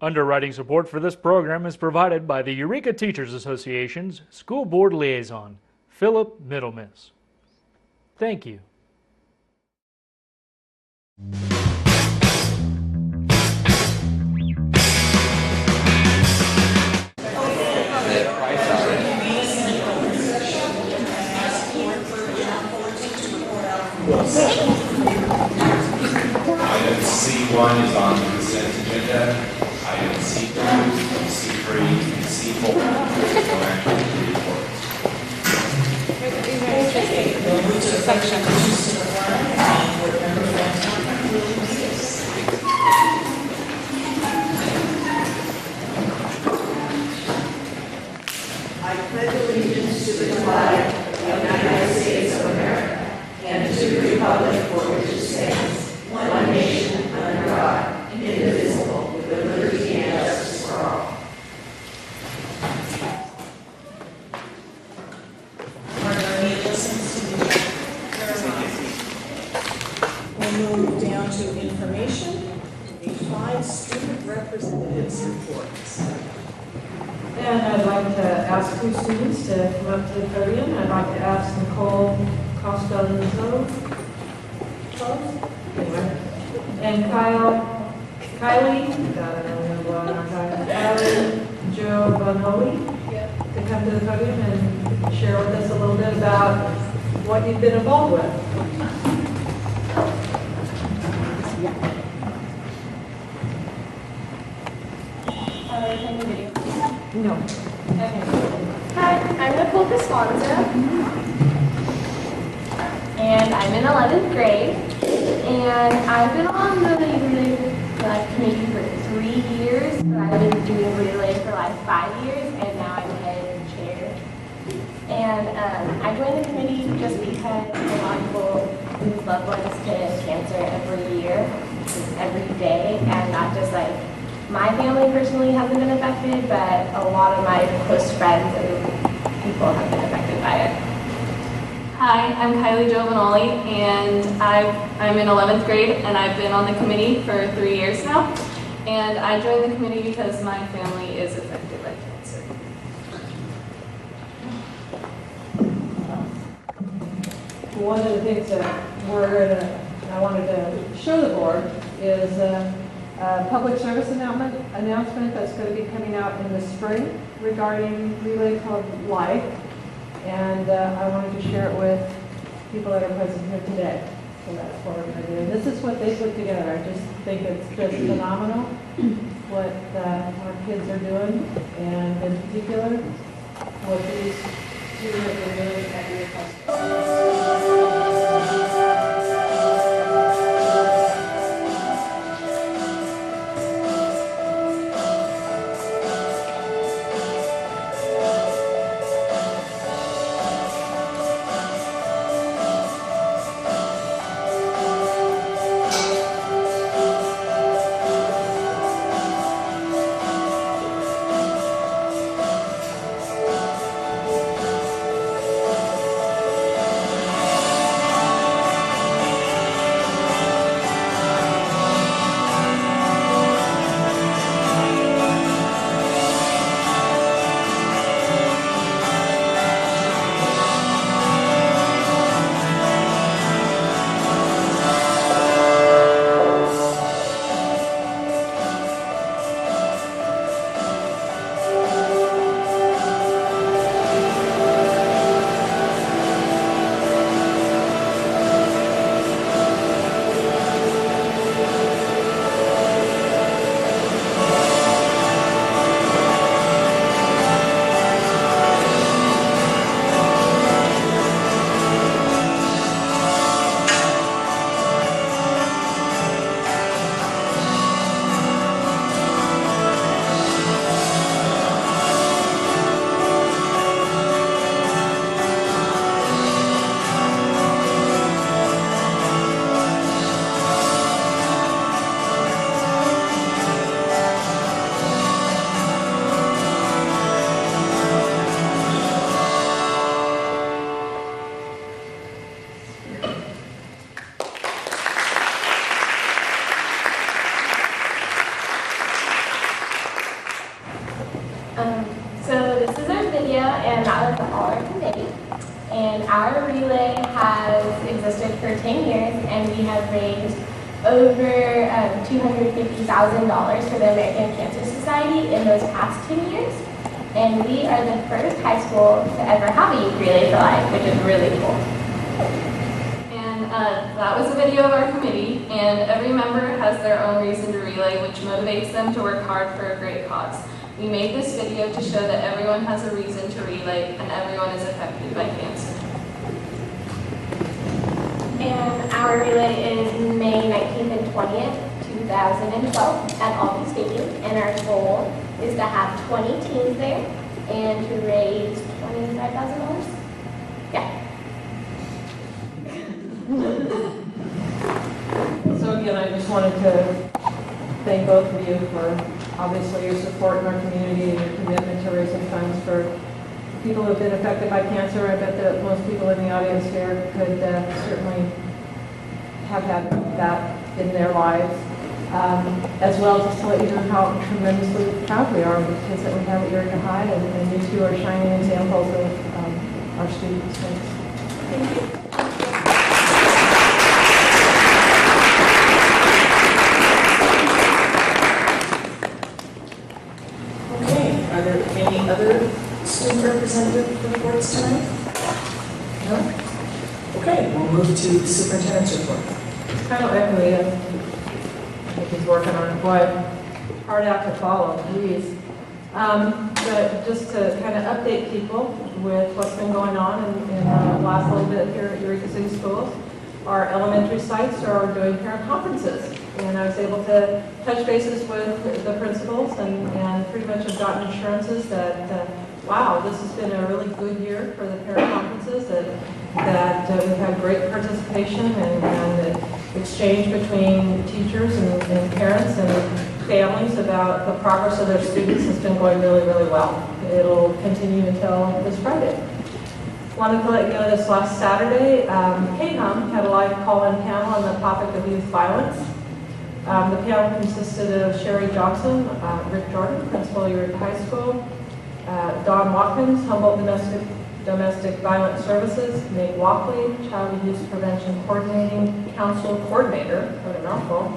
Underwriting support for this program is provided by the Eureka Teachers Association's School Board Liaison, Philip Middlemiss. Thank you. Item C1 is on the consent agenda. Item C2, C3, and C4. No action to be reported. I pledge allegiance to the flag of the United States of America and to the republic for which it stands, one nation under God, indivisible, with liberty and justice for all. Are there any additions to the We'll move down to information, the 5 student representatives reports. And I'd like to ask 2 students to come up to the podium. I'd like to ask Nicole Costello and Kylie Giovanoli to come to the podium and share with us a little bit about what you've been involved with. No. Okay. Hi, I'm Nicole Costanza, and I'm in 11th grade, and I've been on the relay committee for 3 years, but I've been doing relay for like 5 years, and now I'm head chair. And I joined the committee just because a lot of people lose loved ones to cancer every year, every day, and not just like my family personally hasn't been affected, but a lot of my close friends and people have been affected by it. Hi, I'm Kylie Giovanoli, and I'm in 11th grade, and I've been on the committee for 3 years now. And I joined the committee because my family is affected by cancer. One of the things that I wanted to show the board is a public service announcement that's going to be coming out in the spring regarding Relay Club Life, and I wanted to share it with people that are present here today. So that's what we're going to do. And this is what they put together. I just think it's just phenomenal what our kids are doing, and in particular what these students are doing at Eureka City. our relay has existed for 10 years, and we have raised over $250,000 for the American Cancer Society in those past 10 years. And we are the first high school to ever have a youth relay for life, which is really cool. And that was a video of our committee, and every member has their own reason to relay, which motivates them to work hard for a great cause. We made this video to show that everyone has a reason to relay and everyone is affected by cancer. And our relay is May 19th and 20th, 2012 at Albee Stadium. And our goal is to have 20 teams there and to raise $25,000. Yeah. So again, I just wanted to thank both of you for obviously your support in our community and your commitment to raising funds for people who have been affected by cancer. I bet that most people in the audience here could certainly have had that in their lives. As well, just to let you know how tremendously proud we are of the kids that we have at Eureka High, and you two are shining examples of our students. Thank you. Are there any other student representative reports tonight? No? Okay, we'll move to the superintendent's report. Kind of echoey, I think he's working on it. Boy, hard act to follow, please. But just to kind of update people with what's been going on in the last little bit here at Eureka City Schools. Our elementary sites are doing parent conferences, and I was able to touch bases with the principals and pretty much have gotten assurances that, wow, this has been a really good year for the parent conferences, that we've had great participation and exchange between teachers and parents and families about the progress of their students has been going really, really well. It'll continue until this Friday. Wanted to let you know this last Saturday, KHUM had a live call-in panel on the topic of youth violence. The panel consisted of Sherry Johnson, Rick Jordan, Principal of Eureka High School, Don Watkins, Humboldt Domestic Violence Services, Meg Walkley, Child Abuse Prevention Coordinating Council Coordinator, what a mouthful.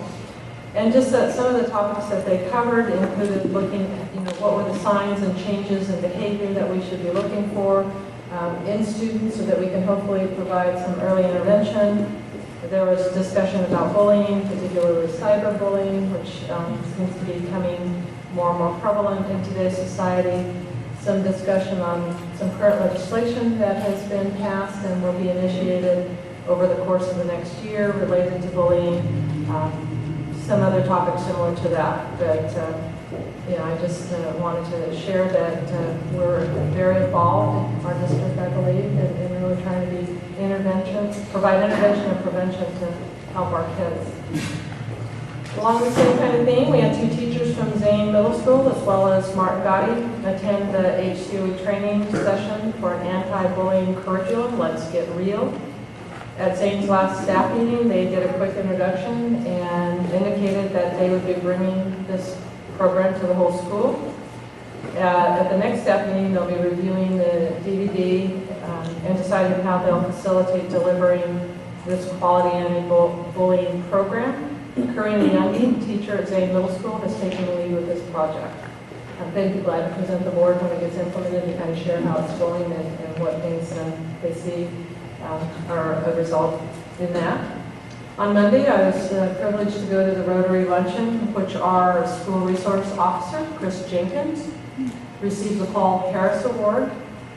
And just some of the topics that they covered included looking at, what were the signs and changes in behavior that we should be looking for in students so that we can hopefully provide some early intervention. There was discussion about bullying, particularly cyberbullying, which seems to be becoming more and more prevalent in today's society. Some discussion on some current legislation that has been passed and will be initiated over the course of the next year related to bullying. Some other topics similar to that. But I just wanted to share that we're very involved in our district, I believe, in really trying to be provide intervention and prevention to help our kids. Along the same kind of theme, we had two teachers from Zane Middle School as well as Mark Gotti attend the HCOE training session for an anti-bullying curriculum, Let's Get Real. At Zane's last staff meeting, they did a quick introduction and indicated that they would be bringing this program to the whole school. At the next staff meeting, they'll be reviewing the DVD and deciding how they'll facilitate delivering this quality anti-bullying program. Karina Youngie, teacher at Zane Middle School, has taken the lead with this project. They'd be glad to present the board when it gets implemented and kind of share how it's going and what things they see are a result in that. On Monday, I was privileged to go to the Rotary Luncheon, which our school resource officer, Chris Jenkins, received the Paul Harris Award.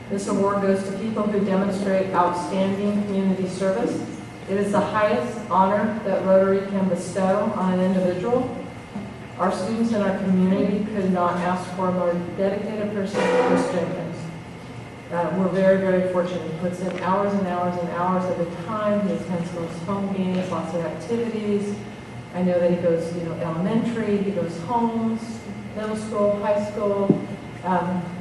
This award goes to people who demonstrate outstanding community service. It is the highest honor that Rotary can bestow on an individual. Our students in our community could not ask for a more dedicated person than Chris Jenkins. We're very, very fortunate. He puts in hours and hours and hours at a time. He attends most home games, lots of activities. I know that he goes, elementary, he goes homes, middle school, high school.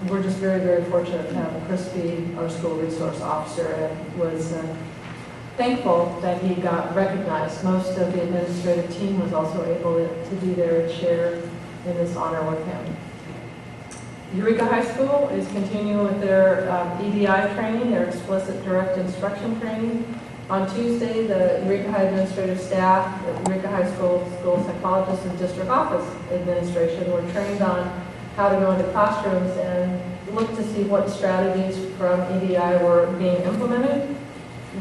We're just very, very fortunate to have Chris be our school resource officer, and was thankful that he got recognized. Most of the administrative team was also able to be there and share in this honor with him. Eureka High School is continuing with their EDI training, their explicit direct instruction training. On Tuesday, the Eureka High administrative staff, the Eureka High School psychologists, and district office administration were trained on how to go into classrooms and look to see what strategies from EDI were being implemented.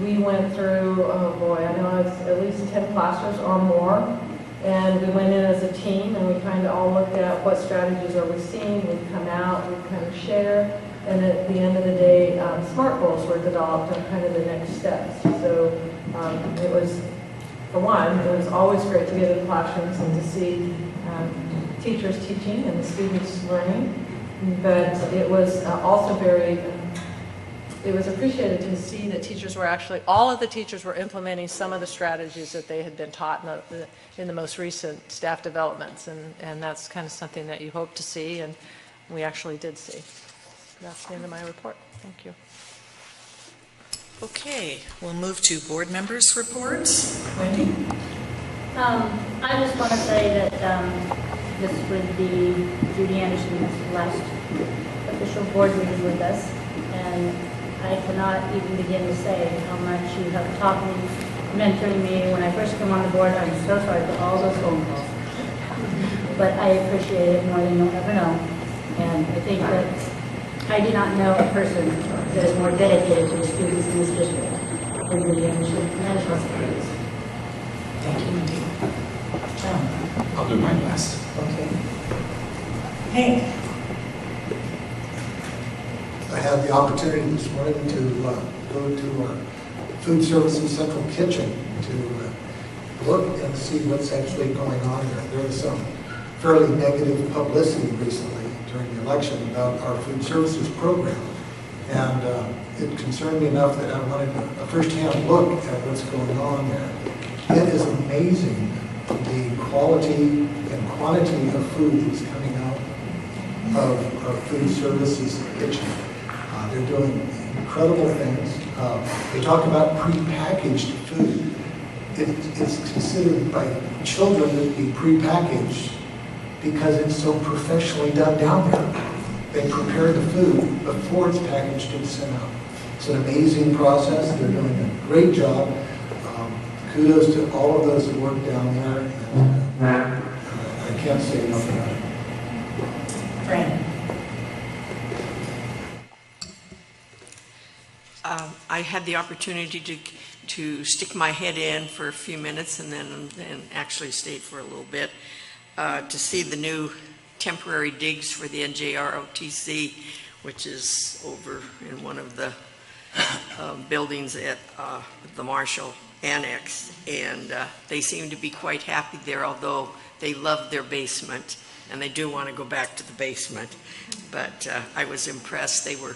We went through, oh boy, I know it's at least 10 classrooms or more. And we went in as a team and we kind of all looked at what strategies are we seeing. We'd come out, we'd kind of share. And at the end of the day, SMART goals were developed on kind of the next steps. So it was, for one, it was always great to get in classrooms and to see teachers teaching and the students learning. But it was also it was appreciated to see that teachers were actually, all of the teachers were implementing some of the strategies that they had been taught in the most recent staff developments. And that's kind of something that you hope to see, and we actually did see. That's the end of my report. Thank you. Okay, we'll move to board members' reports. Wendy? I just want to say that this would be Judy Anderson's last official board meeting with us, and I cannot even begin to say how much you have taught me, mentoring me. When I first came on the board, I'm so sorry for all those phone calls. But I appreciate it more than you'll ever know. And I think that I do not know a person that is more dedicated to the students in this district than Judy Anderson management skills. Thank you, Wendy. John? I'll do my best. Okay. Hank? I had the opportunity this morning to go to our food services central kitchen to look and see what's actually going on there. There was some fairly negative publicity recently during the election about our food services program. And it concerned me enough that I wanted a first-hand look at what's going on there. It is amazing the quality and quantity of food that's coming out of our food services kitchen. They're doing incredible things. They talk about prepackaged food. It's considered by children to be prepackaged because it's so professionally done down there. They prepare the food before it's packaged and sent out. It's an amazing process. They're doing a great job. Kudos to all of those that work down there. And, I can't say enough about it. Brandon? I had the opportunity to stick my head in for a few minutes and then actually stayed for a little bit to see the new temporary digs for the NJROTC, which is over in one of the buildings at the Marshall Annex. And they seem to be quite happy there, although they love their basement and they do want to go back to the basement. But I was impressed. They were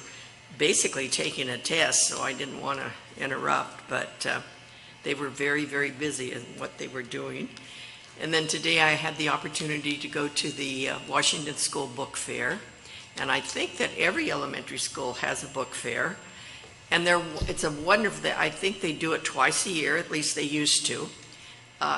basically taking a test, so I didn't want to interrupt, but they were very, very busy in what they were doing. And then today I had the opportunity to go to the Washington School Book Fair, and I think that every elementary school has a book fair, and it's a wonderful, I think they do it twice a year, at least they used to,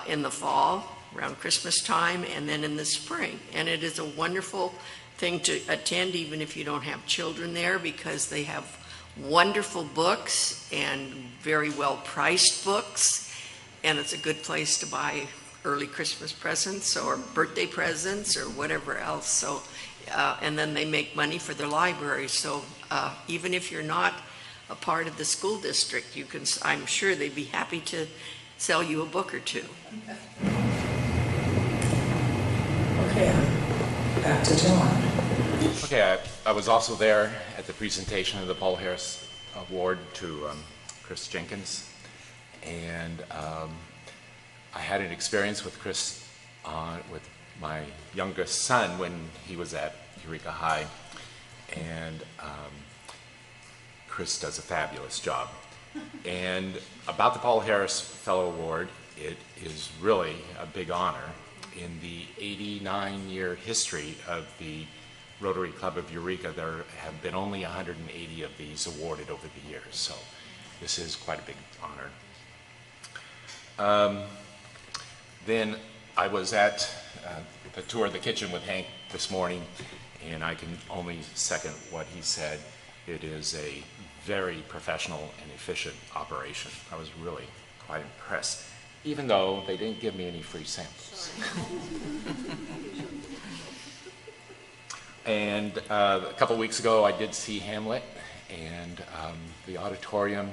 in the fall, around Christmas time, and then in the spring. And it is a wonderful thing to attend even if you don't have children there, because they have wonderful books and very well priced books, and it's a good place to buy early Christmas presents or birthday presents or whatever else. So and then they make money for their library, so even if you're not a part of the school district, you can, I'm sure they'd be happy to sell you a book or two. Okay, back to John. Okay, I was also there at the presentation of the Paul Harris Award to Chris Jenkins, and I had an experience with Chris with my youngest son when he was at Eureka High, and Chris does a fabulous job. And about the Paul Harris Fellow Award, it is really a big honor. In the 89-year history of the Rotary Club of Eureka, there have been only 180 of these awarded over the years, so this is quite a big honor. Then I was at the tour of the kitchen with Hank this morning, and I can only second what he said. It is a very professional and efficient operation. I was really quite impressed, even though they didn't give me any free samples. And a couple weeks ago, I did see Hamlet, and the auditorium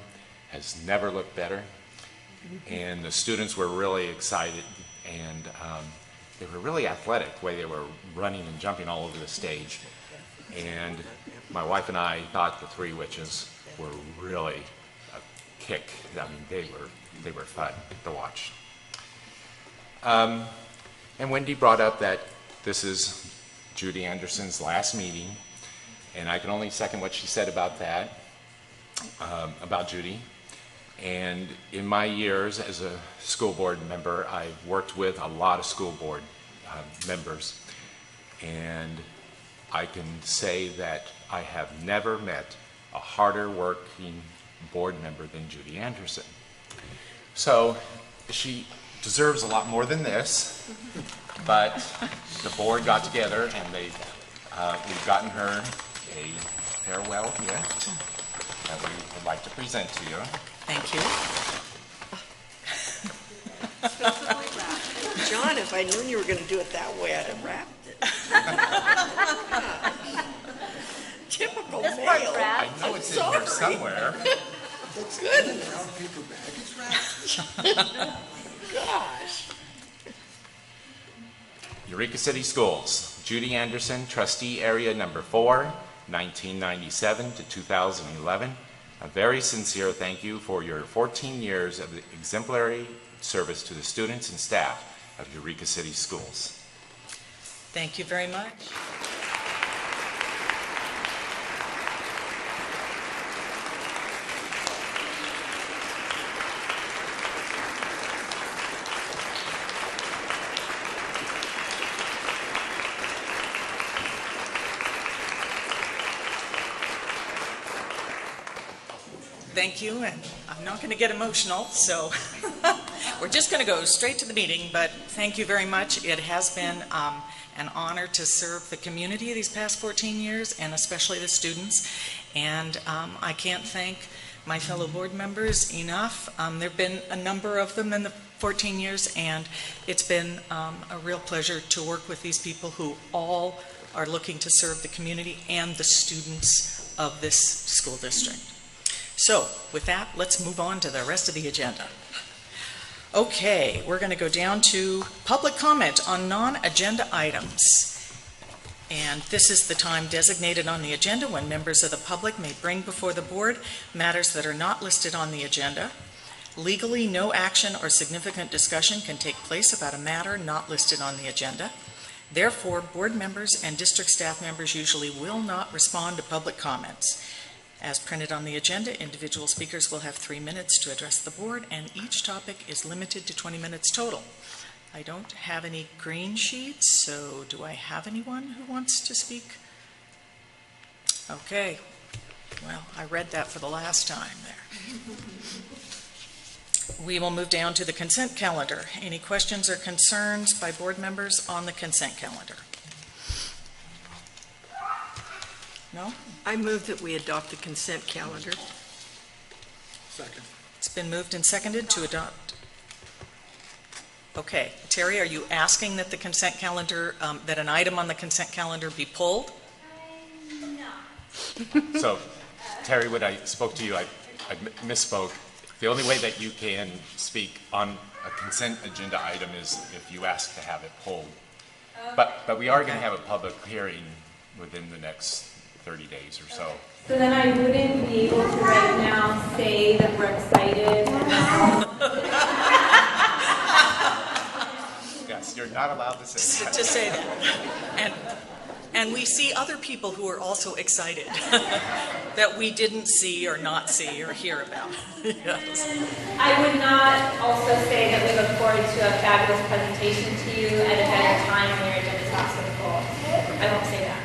has never looked better. And the students were really excited, and they were really athletic, the way they were running and jumping all over the stage. And my wife and I thought the Three Witches were really a kick. I mean, they were fun to watch. And Wendy brought up that this is Judy Anderson's last meeting, and I can only second what she said about that, about Judy. And in my years as a school board member, I've worked with a lot of school board members, and I can say that I have never met a harder working board member than Judy Anderson. So she deserves a lot more than this, but the board got together and we've gotten her a farewell gift that we would like to present to you. Thank you. John, if I knew you were going to do it that way, I'd have wrapped it. Typical This male. part's wrapped. I know it's in here somewhere. It's good. Gosh. Eureka City Schools, Judy Anderson, trustee area number 4, 1997 to 2011. A very sincere thank you for your 14 years of exemplary service to the students and staff of Eureka City Schools. Thank you very much. Thank you, and I'm not going to get emotional, so we're just going to go straight to the meeting, but thank you very much. It has been an honor to serve the community these past 14 years, and especially the students, and I can't thank my fellow board members enough. There have been a number of them in the 14 years, and it's been a real pleasure to work with these people who all are looking to serve the community and the students of this school district. So, with that, let's move on to the rest of the agenda. Okay, we're going to go down to public comment on non-agenda items. And this is the time designated on the agenda when members of the public may bring before the board matters that are not listed on the agenda. Legally, no action or significant discussion can take place about a matter not listed on the agenda. Therefore, board members and district staff members usually will not respond to public comments. As printed on the agenda, individual speakers will have 3 minutes to address the board, and each topic is limited to 20 minutes total. I don't have any green sheets, so do I have anyone who wants to speak? Okay. Well, I read that for the last time there. We will move down to the consent calendar. Any questions or concerns by board members on the consent calendar? No? I move that we adopt the consent calendar. Second. It's been moved and seconded to adopt. Okay. Terry, are you asking that the consent calendar, that an item on the consent calendar be pulled? No. So, Terry, when I spoke to you, I misspoke. The only way that you can speak on a consent agenda item is if you ask to have it pulled. But we are going to have a public hearing within the next 30 days or so. So then I wouldn't be able to right now say that we're excited. Yes, you're not allowed to say that. To say that. And we see other people who are also excited that we didn't see or not see or hear about. Yes. I would not also say that we look forward to a fabulous presentation to you at a better time when your agenda is not so full. I won't say that.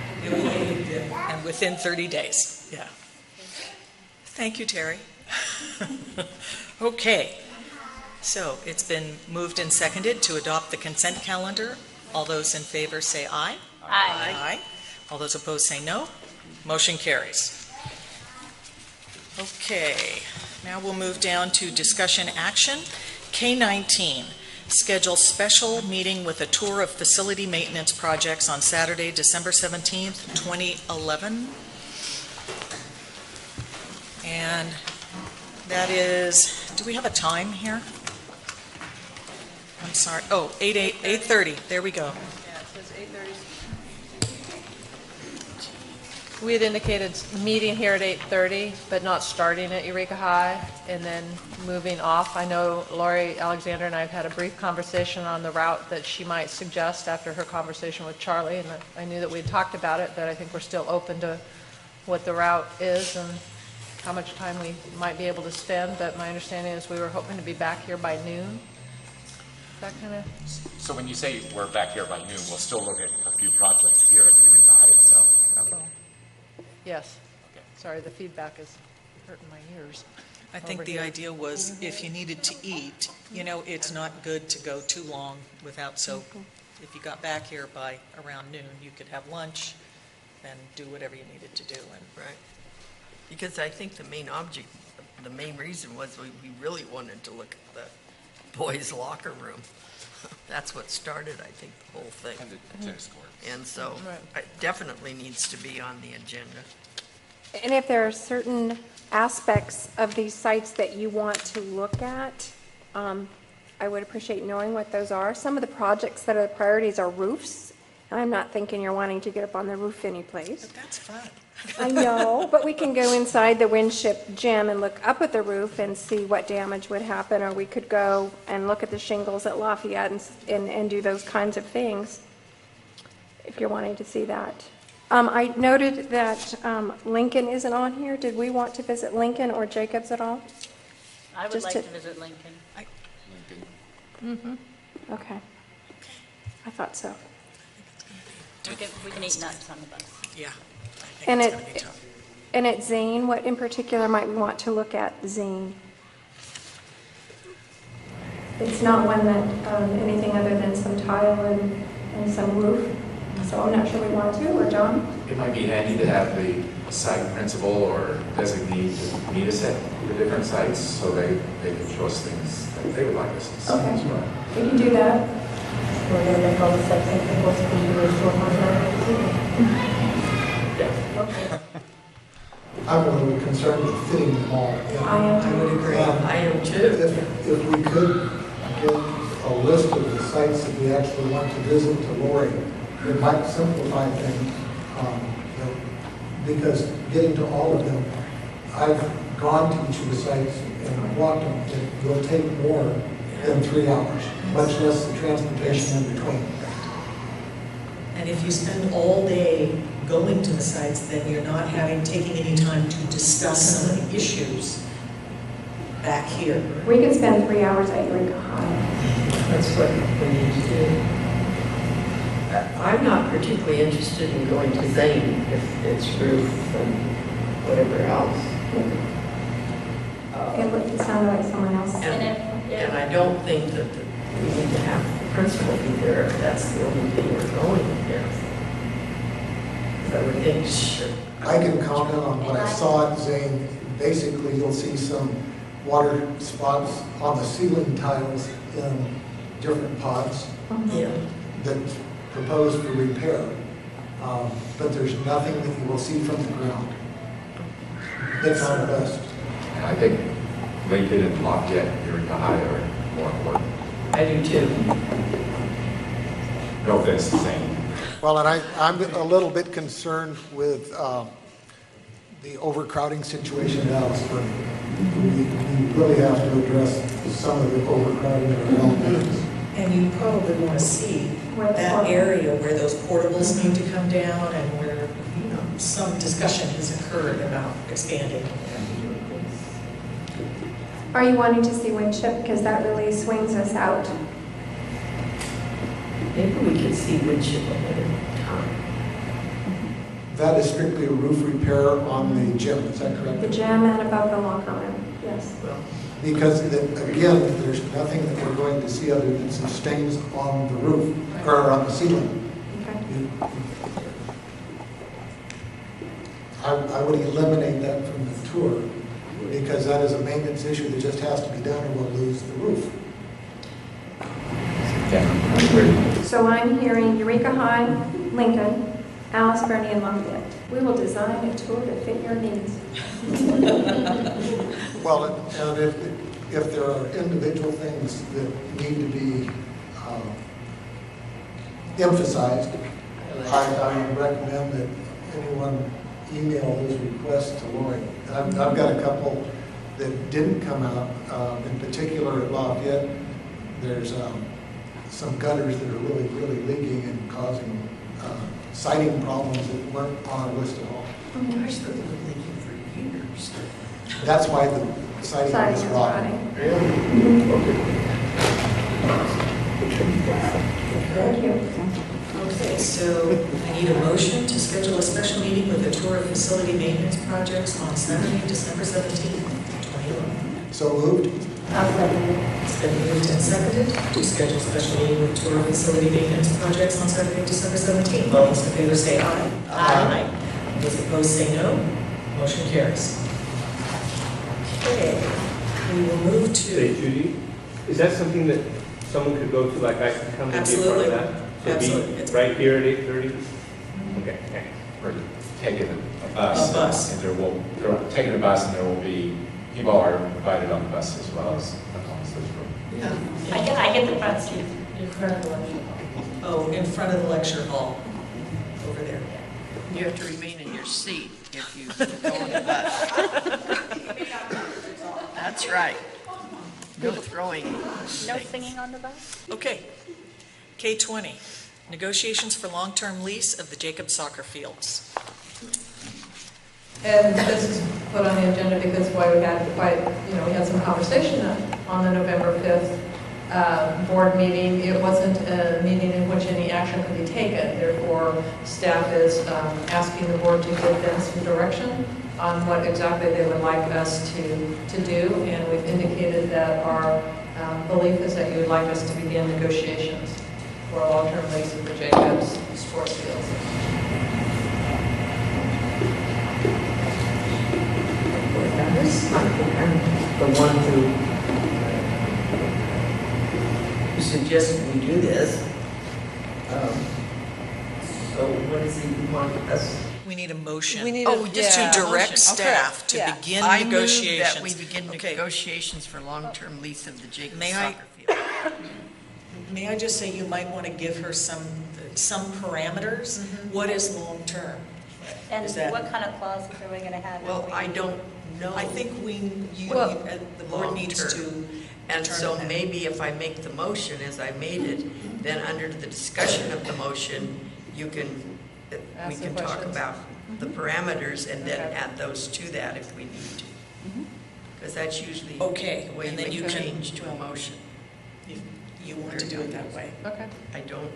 And within 30 days, yeah. Thank you, Terry. Okay, so it's been moved and seconded to adopt the consent calendar. All those in favor say aye. Aye. Aye. All those opposed say no. Motion carries. Okay, now we'll move down to discussion action. K19, schedule special meeting with a tour of facility maintenance projects on Saturday, December 17th, 2011. And that is, do we have a time here? I'm sorry. Oh, 8:30. There we go. Yeah, it says 8:30. We had indicated meeting here at 8:30, but not starting at Eureka High and then moving off. I know Lori Alexander and I have had a brief conversation on the route that she might suggest after her conversation with Charlie, and I knew that we had talked about it, but I think we're still open to what the route is and how much time we might be able to spend, but my understanding is we were hoping to be back here by noon. That kind of... So when you say we're back here by noon, we'll still look at a few projects here at Eureka High itself? Yes. Okay. Sorry, the feedback is hurting my ears. I think the idea was if you needed to eat, you know, it's not good to go too long without, so if you got back here by around noon, you could have lunch, then do whatever you needed to do. And Right. Because I think the main reason was we really wanted to look at the boys' locker room. That's what started, I think, the whole thing. And the tennis court. And so it definitely needs to be on the agenda. And if there are certain aspects of these sites that you want to look at, I would appreciate knowing what those are. Some of the projects that are the priorities are roofs. And I'm not thinking you're wanting to get up on the roof anyplace. but that's fun. I know, but we can go inside the Winship gym and look up at the roof and see what damage would happen, or we could go and look at the shingles at Lafayette and do those kinds of things, if you're wanting to see that. I noted that Lincoln isn't on here. Did we want to visit Lincoln or Jacobs at all? I would Just like to- to visit Lincoln. Okay. I thought so. We can eat nuts on the bus. Yeah, I think And it's going to be tough. And at Zane, what in particular might we want to look at Zane? It's not one that, anything other than some tile and some roof, so I'm not sure we want to, or John? It might be handy to have the site principal or designee to meet us at the different sites so they can show us things that they would like us to see as well. We can do that. We're going to make all the steps in for what's going to be short I'm a little concerned with fitting them all in. I am. I would agree. Um, I am too. If we could get a list of the sites that we actually want to visit to Lori, it might simplify things. Because getting to all of them, I've gone to each of the sites and walked them. It will take more than 3 hours, much less the transportation in between. And if you spend all day going to the sites, then you're not taking any time to discuss some of the issues back here. We can spend 3 hours at Eureka High. That's what we need to do. I'm not particularly interested in going to Zane if it's roof and whatever else. It sounded like someone else. And I don't think that we need to have the principal be there if that's the only thing we're going against. I would think, sure. I can comment on what I saw at Zane. Basically, you'll see some water spots on the ceiling tiles in different pods Yeah. that's proposed for repair. But there's nothing that you will see from the ground. It's our best. And I think Lincoln and Lafayette, Eureka High are more important. I do too. No offense to Zane. Well, and I'm a little bit concerned with the overcrowding situation at Alice Spring. We really have to address some of the overcrowding in our elementary. And you probably want to see that area where those portables need to come down and where, some discussion has occurred about expanding. Are you wanting to see Winship? Because that really swings us out. Maybe we could see Winship ahead of time. That is strictly a roof repair on the gym, is that correct? The gym and above the locker room, yes. Because, again, there's nothing that we're going to see other than some stains on the roof, or on the ceiling. Okay. I would eliminate that from the tour, because that is a maintenance issue that just has to be done, or we'll lose the roof. So I'm hearing Eureka High, Lincoln, Alice, Bernie, and Lafayette. We will design a tour to fit your needs. Well, and if there are individual things that need to be emphasized, I would recommend that anyone email those requests to Lori. I've got a couple that didn't come out, in particular at Lafayette. There's some gutters that are really, really leaking and causing sighting problems that weren't on our list at all. Gosh, they've been leaking for years. That's why the sighting is rotting. Thank you. Okay, so I need a motion to schedule a special meeting with a tour of facility maintenance projects on Saturday, December 17th, 2011. So moved. It's been moved and seconded to schedule a special meeting with tour of facility maintenance projects on Saturday, December 17th. All those in favor say aye. Aye. Those opposed say no. Motion carries. Okay, we will move to... Hey, Judy, is that something that someone could go to, like I could come and be a part Absolutely. of that? So Absolutely. be It's- right here at 8:30? Okay, thanks. We're taking a bus. A bus. And they're taking a bus, and there will be, people are invited on the bus as well as this room. Yeah. I get the front seat. In front of the lecture hall. Oh, in front of the lecture hall, over there. You have to remain in your seat if you go on the bus. That's right. No throwing. No singing on the bus? Okay. K20, negotiations for long-term lease of the Jacobs soccer fields. And this is put on the agenda because we had some conversation on the November 5th board meeting. It wasn't a meeting in which any action could be taken. Therefore, staff is asking the board to give them some direction on what exactly they would like us to do. And we've indicated that our belief is that you would like us to begin negotiations for a long-term lease of the Jacobs sports fields. The one who suggested we do this. So what does he want us? We need a motion. We need just to direct staff to begin negotiations. I move that we begin negotiations for long-term lease of the Jacobs May soccer field. May I just say, you might want to give her some parameters? Mm-hmm. What is long-term? And Is that- what kind of clauses are we going to have? Well, I don't know. I think the board needs to Long-term. And so determine that. maybe if I make the motion as I made it, then under the discussion of the motion, we Ask the can talk questions. about the parameters and then Okay. add those to that if we need to. Because that's usually Okay, the way and then make you a can- change to a motion. You want to do it that way. Okay. I don't,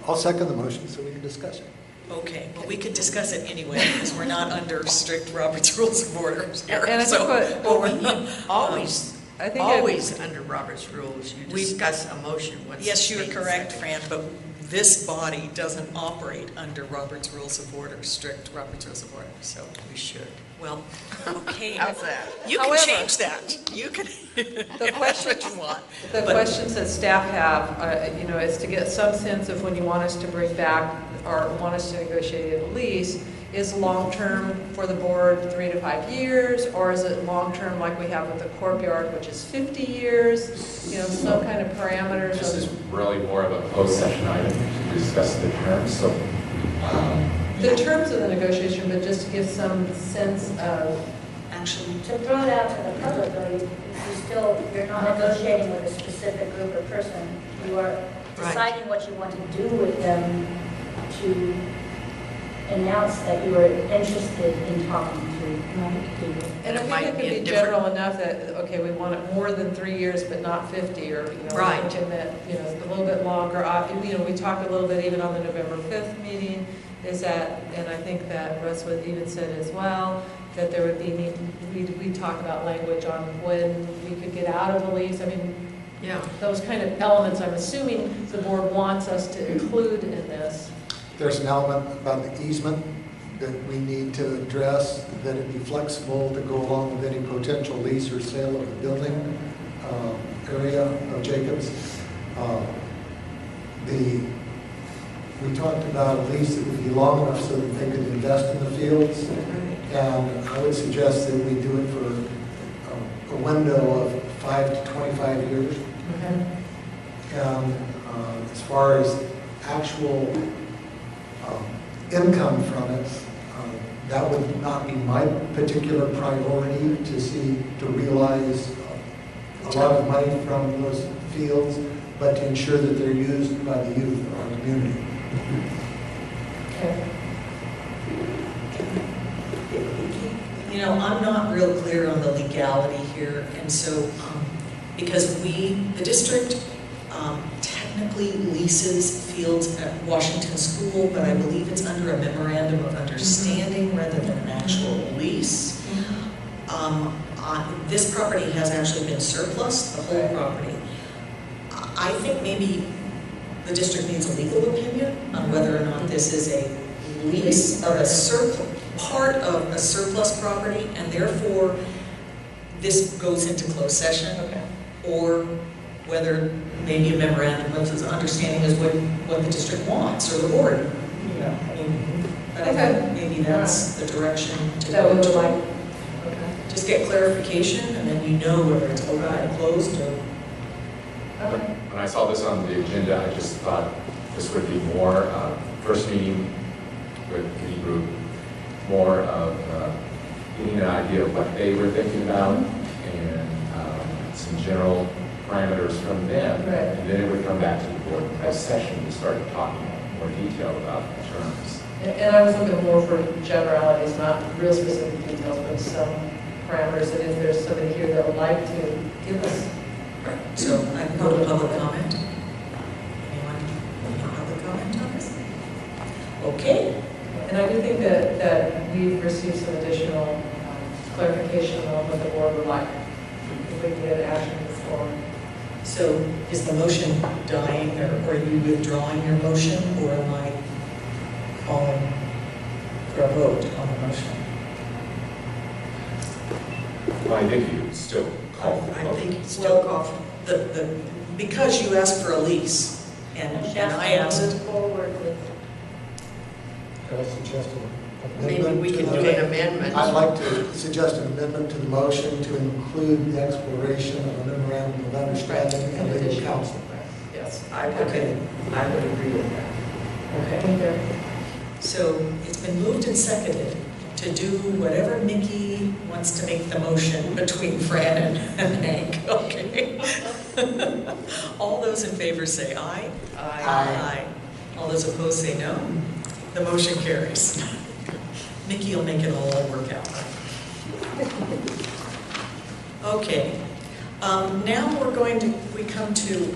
I'll second the motion so we can discuss it. Okay, well, we could discuss it anyway, because we're not under strict Robert's Rules of Order here. And I think always, I think always under Robert's rules, you discuss a motion once. Yes, it's you are made and correct, seconded. Fran, but this body doesn't operate under Robert's Rules of Order, strict Robert's Rules of Order, so. We should. Well, Okay. how's that? You can However, change that. You can, The that's what you want. The But- questions that staff have, is to get some sense of when you want us to bring back or want us to negotiate a lease, is long-term for the board 3 to 5 years, or is it long-term like we have with the courtyard, which is 50 years? Some kind of parameters. This is really more of a post-session item to discuss the terms, so. The terms of the negotiation, but just to give some sense of. Actually, To throw it out to the public, though, you're not negotiating with a specific group or person. You are deciding what you want to do with them to announce that you are interested in talking to people. And I think it could be general enough that, okay, we want it more than 3 years, but not 50, or, Right. thinking that, a little bit longer. We talked a little bit even on the November 5th meeting, is that, and I think that Russ would even said as well, that there would be, we talk about language on when we could get out of the lease. I mean, those kind of elements, I'm assuming the board wants us to include in this. There's an element about the easement that we need to address, that it be flexible to go along with any potential lease or sale of the building area of Jacobs. We talked about a lease that would be long enough so that they could invest in the fields. And I would suggest that we do it for a window of 5 to 25 years. And as far as actual income from it, that would not be my particular priority to realize a lot of money from those fields, but to ensure that they're used by the youth of our community. Okay. You know, I'm not real clear on the legality here, and so, because the district technically leases fields at Washington School, but I believe it's under a memorandum of understanding rather than an actual lease. This property has actually been surplus, the whole property. I think maybe the district needs a legal opinion on whether or not this is a lease of a part of a surplus property, and therefore this goes into closed session, or whether maybe a memorandum of understanding is what the district wants, or the board. I mean, but I think maybe that's the direction to go to. Just get clarification, and then you know whether it's open or closed, or. When I saw this on the agenda, I just thought this would be more first meeting with the group, more of getting an idea of what they were thinking about and some general parameters from them, and then it would come back to the board as session to start talking more detail about the terms. And I was looking more for generalities, not real specific details, but some parameters that if there's somebody here that would like to give us. Right. So I can go to public comment. Anyone want public comment on this? Okay. And I do think that we've received some additional clarification on what the board would like. If we can get action before. So is the motion dying, or are you withdrawing your motion, or am I calling for a vote on the motion? Well, I think you would still call for I think you still call for because you asked for a lease, and I asked. Forward with. Could I suggest an Maybe amendment? we can do an amendment. I'd like to suggest an amendment to the motion to include the exploration of a memorandum of understanding and legal counsel. Yes. I would agree with that. Okay. So it's been moved and seconded to do whatever Mickey wants to make the motion between Fran and Hank. Okay. All those in favor say aye. Aye. All those opposed say no. The motion carries. Mickey will make it all work out. Okay. Now we come to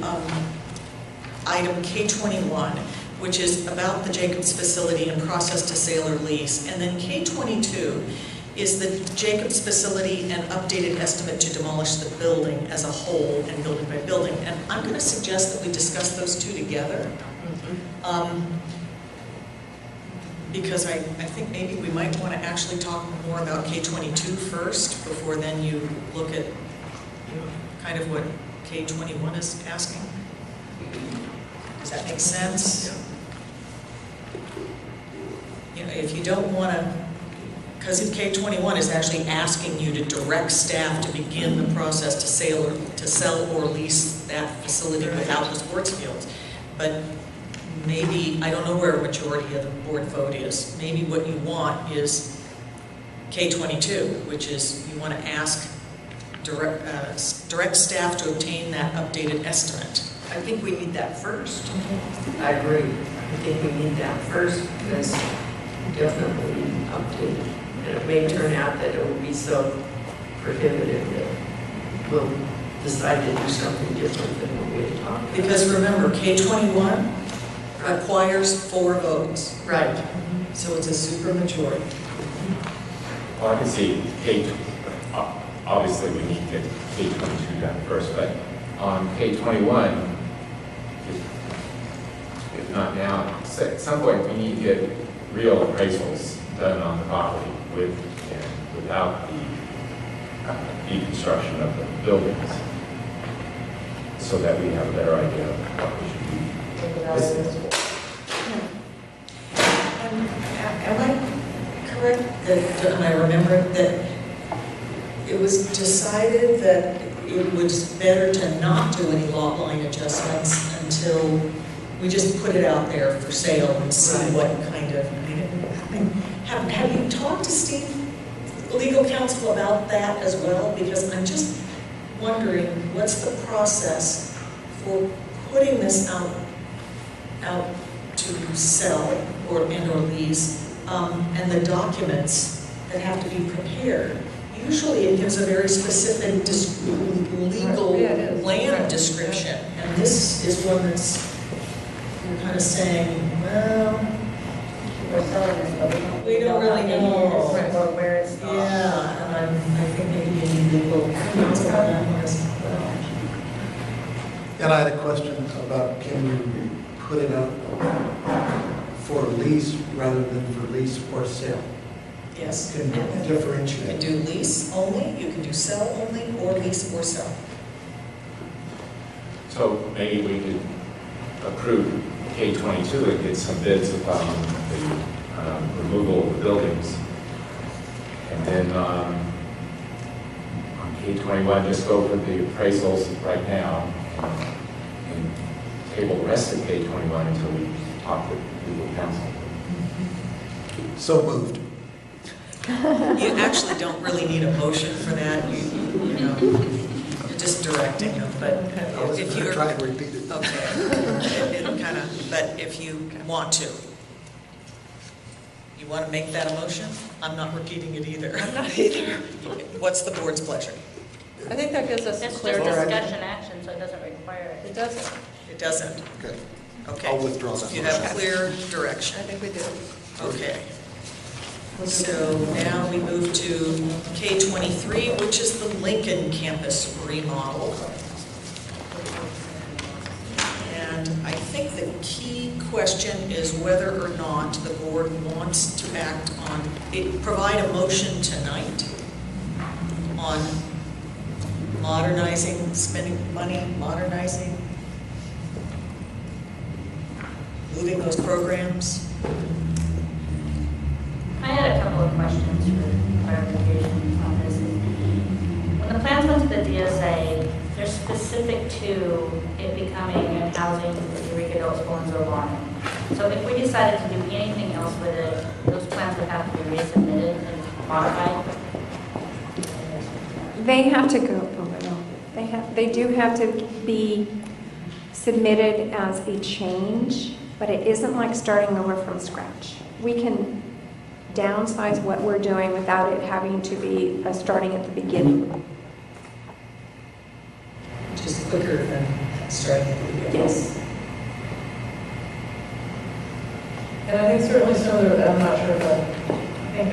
item K21, which is about the Jacobs facility and process to sale or lease. And then K22 is the Jacobs facility and updated estimate to demolish the building as a whole and building by building. And I'm going to suggest that we discuss those two together. Because I think maybe we might want to actually talk more about K22 first, before then you look at kind of what K21 is asking. Does that make sense? You know, if you don't want to, because if K21 is actually asking you to direct staff to begin the process to sell or lease that facility without the sports fields, but maybe, I don't know where a majority of the board vote is, maybe what you want is K22, which is you want to ask direct staff to obtain that updated estimate. I think we need that first. I agree. I think we need that first, because definitely updated. And it may turn out that it will be so prohibitive that we'll decide to do something different than what we had talked about. Because remember, K21 requires 4 votes. Right. So it's a super majority. Well, I can see obviously we need to get K22 done first, but on K21, if not now, at some point we need to get real appraisals done on the property with and without the deconstruction of the buildings, so that we have a better idea of what we should be listening for. Am I correct that, and I remember that it was decided that it was better to not do any lot line adjustments until we just put it out there for sale and see what kind of, have you talked to Steve, legal counsel, about that as well? Because I'm just wondering, what's the process for putting this out to sell or lease, and the documents that have to be prepared? Usually it gives a very specific legal land description, and this is one that's, you're kind of saying, well, We're selling this, but we don't really know. or where it's not. Yeah, and I think maybe you need legal counsel on that one as well. And I had a question about, can you put it out for lease rather than for lease or sale? Yes. Can you You differentiate? can do lease only, you can do sell only, or lease or sell. So maybe we could approve K-22 and get some bids upon the removal of the buildings. And then on K-21, just go for the appraisals right now and table the rest of K-21 until we talk with legal counsel. So moved. You actually don't really need a motion for that, you know, you're just directing them, but I was if going to you're... try and repeat it. Okay, it kind of, but if you want to. You want to make that a motion? I'm not repeating it either. I'm not either. What's the board's pleasure? I think that gives us It's clear just direction. discussion action, so it doesn't require it. It doesn't. It doesn't? Okay. Okay. I'll withdraw that. You have clear direction. I think we do. Okay. So now we move to K-23, which is the Lincoln campus remodel. And I think the key question is whether or not the board wants to act on, provide a motion tonight on modernizing, spending money, modernizing, moving those programs. I had a couple of questions for clarification on this. When the plans went to the DSA, they're specific to it becoming a housing for Eureka Adult School and Zobarn. So if we decided to do anything else with it, those plans would have to be resubmitted and modified? They have to go, they do have to be submitted as a change, but it isn't like starting over from scratch. We can downsize what we're doing without it having to be starting at the beginning. Just quicker than starting at the beginning. Yes. And I think certainly some of the, I'm not sure, but I think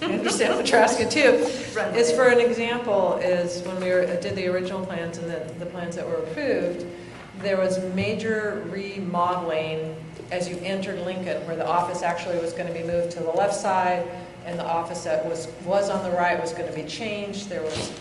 I understand what you're asking too. Is for an example, is when we did the original plans and the plans that were approved, there was major remodeling as you entered Lincoln, where the office actually was going to be moved to the left side, and the office that was on the right was going to be changed. There was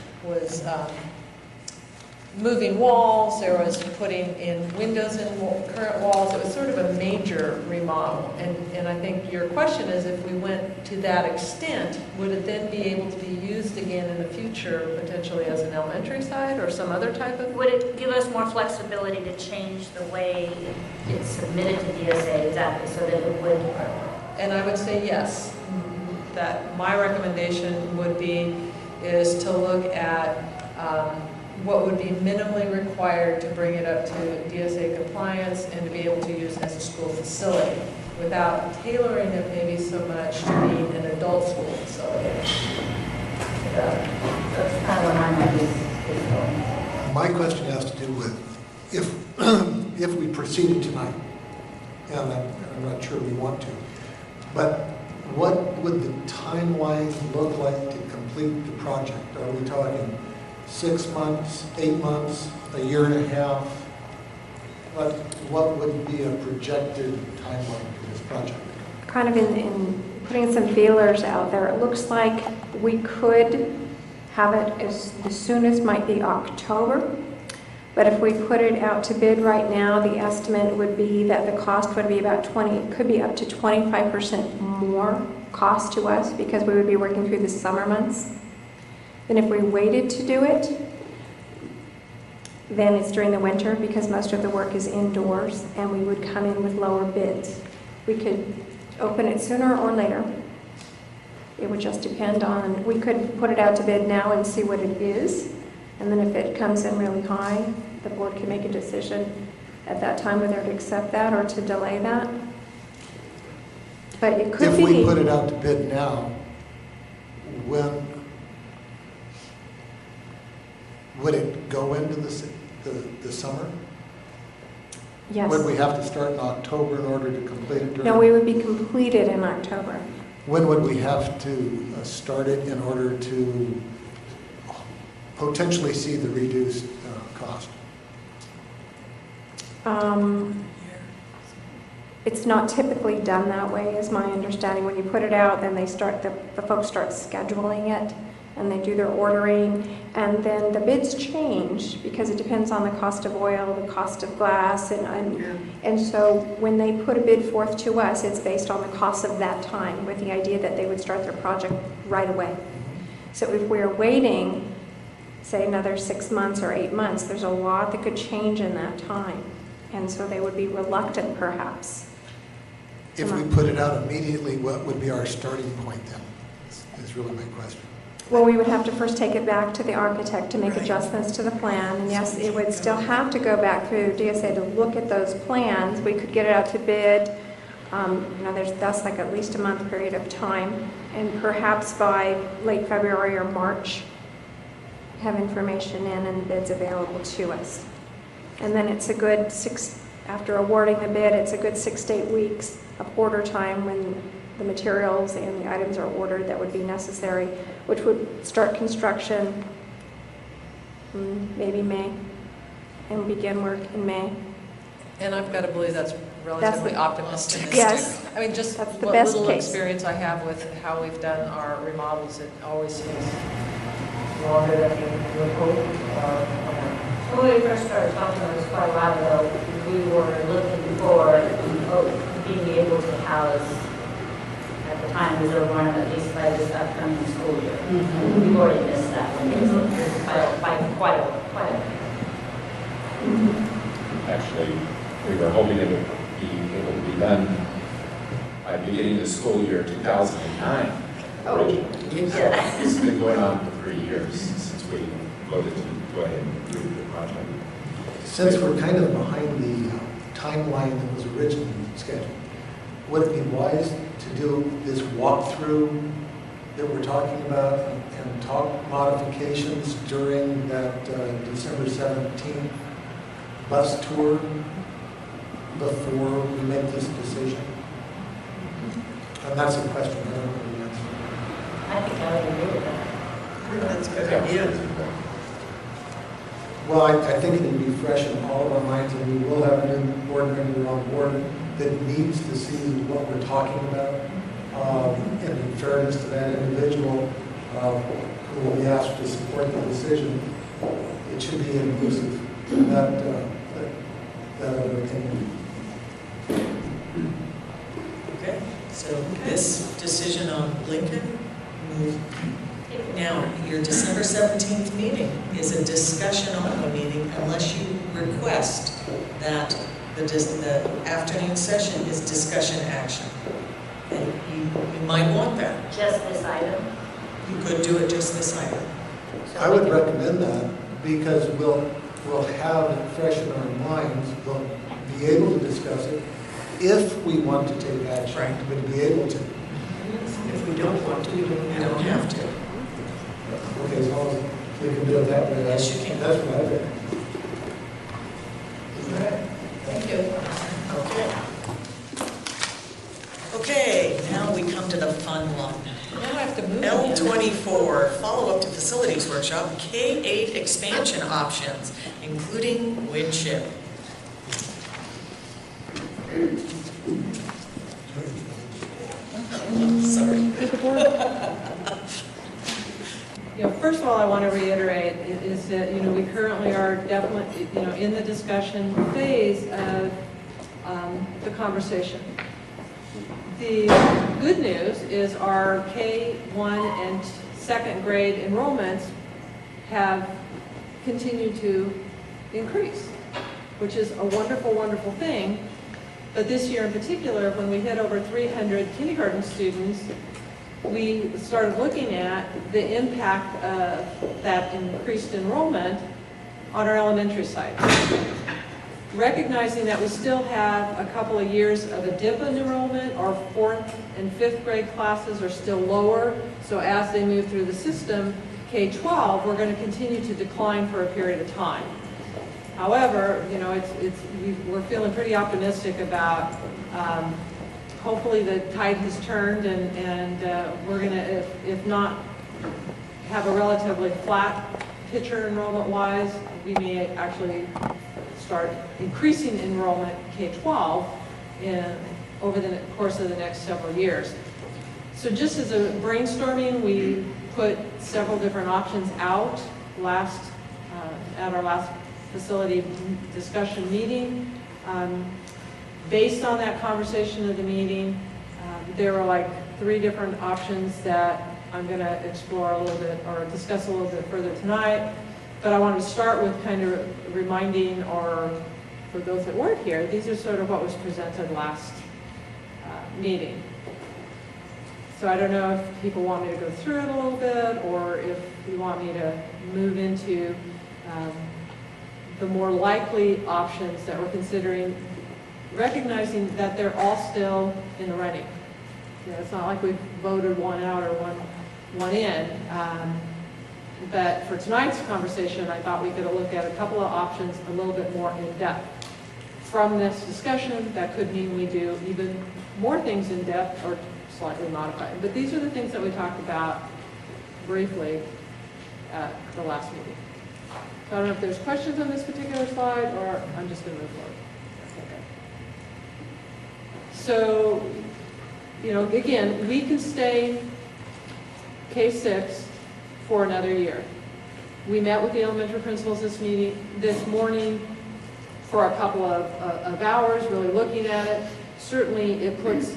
moving walls, there was putting in windows in current walls. It was sort of a major remodel. And I think your question is, if we went to that extent, would it then be able to be used again in the future, potentially as an elementary site or some other type of? Would it give us more flexibility to change the way it's submitted to DSA, exactly, so that it would? And I would say yes. That my recommendation would be is to look at what would be minimally required to bring it up to DSA compliance and to be able to use as a school facility without tailoring it maybe so much to being an adult school facility. That's kind of what my mind is going. My question has to do with if we proceeded tonight, and I'm not sure we want to, but what would the timeline look like to complete the project? Are we talking 6 months, 8 months, a year and a half? What would be a projected timeline for this project? kind of in putting some feelers out there. It looks like we could have it as the soonest might be October. But if we put it out to bid right now, the estimate would be that the cost would be about could be up to 25% more cost to us because we would be working through the summer months. And if we waited to do it, then it's during the winter because most of the work is indoors and we would come in with lower bids. We could open it sooner or later. It would just depend on, we could put it out to bid now and see what it is. And then if it comes in really high, the board can make a decision at that time whether to accept that or to delay that. But it could if be. If we put it out to bid now, when would it go into the summer? Yes. Would we have to start in October in order to complete it? No, we would be completed in October. When would we have to start it in order to potentially see the reduced cost? It's not typically done that way, is my understanding. When you put it out, then they start, the folks start scheduling it, and they do their ordering, and then the bids change because it depends on the cost of oil, the cost of glass, and so when they put a bid forth to us, it's based on the cost of that time, with the idea that they would start their project right away. So if we're waiting, say another 6 months or 8 months, there's a lot that could change in that time, and so they would be reluctant, perhaps. If we put it out immediately, what would be our starting point then? Is really my question. Well, we would have to first take it back to the architect to make adjustments to the plan. And yes, it would still have to go back through DSA to look at those plans. We could get it out to bid. That's like at least a month period of time. And perhaps by late February or March, have information in and bids available to us. And then it's a good after awarding the bid, it's a good 6 to 8 weeks of order time when the materials and the items are ordered that would be necessary, which would start construction maybe May and begin work in May. And I've got to believe that's relatively optimistic. Yes. I mean, just that's the what best little case. Experience I have with how we've done our remodels, it always seems longer than you would hope. When we first started talking, it was quite a while ago, we were looking for being able to house, at the time, was over at least by this upcoming school year. We've already missed that one. By quite a while. Actually, we were hoping it would be able to be done by the beginning of the school year 2009. Originally. So it's been going on for 3 years since we voted to go ahead and do the project. Since we're kind of behind the timeline that was originally scheduled, would it be wise to do this walkthrough that we're talking about and talk modifications during that December 17th bus tour before we make this decision? And that's a question I don't know the answer. I think I would agree with that. That's a good idea. Well, I think it would be fresh in all of our minds, and we will have a new board member on board that needs to see what we're talking about. And in fairness to that individual who will be asked to support the decision, it should be inclusive. That other opinion. Okay, so this decision on Lincoln, now your December 17th meeting is a discussion only meeting unless you request that the afternoon session is discussion action. And you might want that. Just this item? You could do it just this item. I would recommend that because we'll have it fresh in our minds. We'll be able to discuss it if we want to take action, right. But to be able to. If we don't want to, we don't have to. Okay, as long as we can do it that way. Yes, you can. That's what I think. All right. Thank you. Okay, now we come to the fun one. Now I have to move. L24, follow-up to facilities workshop, K-8 expansion options, including wind chip. board? First of all, I want to reiterate is that, we currently are definitely, in the discussion phase of the conversation. The good news is our K-1 and second grade enrollments have continued to increase, which is a wonderful, wonderful thing. But this year in particular, when we hit over 300 kindergarten students, we started looking at the impact of that increased enrollment on our elementary side. Recognizing that we still have a couple of years of a dip in enrollment, our 4th and 5th grade classes are still lower, so as they move through the system, K-12, we're going to continue to decline for a period of time. However, we're feeling pretty optimistic about hopefully the tide has turned and we're going to, if not have a relatively flat picture enrollment-wise, we may actually start increasing enrollment K-12 over the course of the next several years. So just as a brainstorming, we put several different options out at our last facility discussion meeting. Based on that conversation of the meeting, there were like 3 different options that I'm going to explore a little bit or discuss a little bit further tonight. But I wanted to start with kind of reminding, or for those that weren't here, these are sort of what was presented last meeting. So I don't know if people want me to go through it a little bit, or if you want me to move into the more likely options that we're considering, recognizing that they're all still in the running. It's not like we've voted one out or one in. But for tonight's conversation, I thought we could look at a couple of options a little bit more in depth. From this discussion, that could mean we do even more things in depth or slightly modified. But these are the things that we talked about briefly at the last meeting. So I don't know if there's questions on this particular slide, or I'm just going to move forward. Okay. So, again, we can stay K-6 for another year. We met with the elementary principals this morning for a couple of hours, really looking at it. Certainly, it puts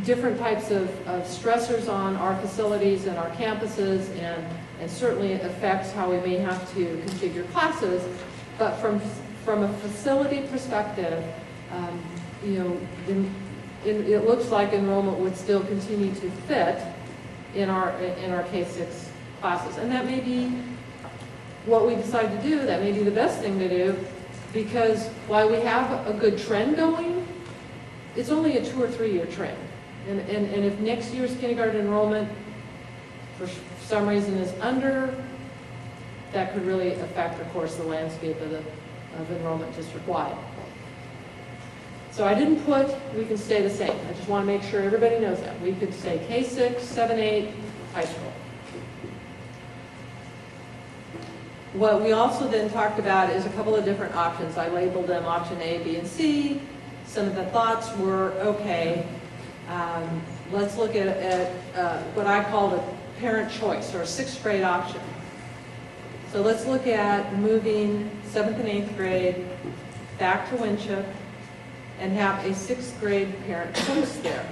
different types of stressors on our facilities and our campuses, and certainly it affects how we may have to configure classes. But from a facility perspective, it looks like enrollment would still continue to fit in our K-6 classes. And that may be what we decide to do. That may be the best thing to do, because while we have a good trend going, it's only a 2 or 3 year trend. And if next year's kindergarten enrollment for some reason is under, that could really affect, of course, the landscape of enrollment district-wide. So I didn't put, we can stay the same. I just want to make sure everybody knows that. We could stay K-6, 7, 8, high school. What we also then talked about is a couple of different options. I labeled them option A, B, and C. Some of the thoughts were, okay, let's look at what I called a parent choice, or a 6th grade option. So let's look at moving 7th and 8th grade back to Winship and have a 6th grade parent choice there.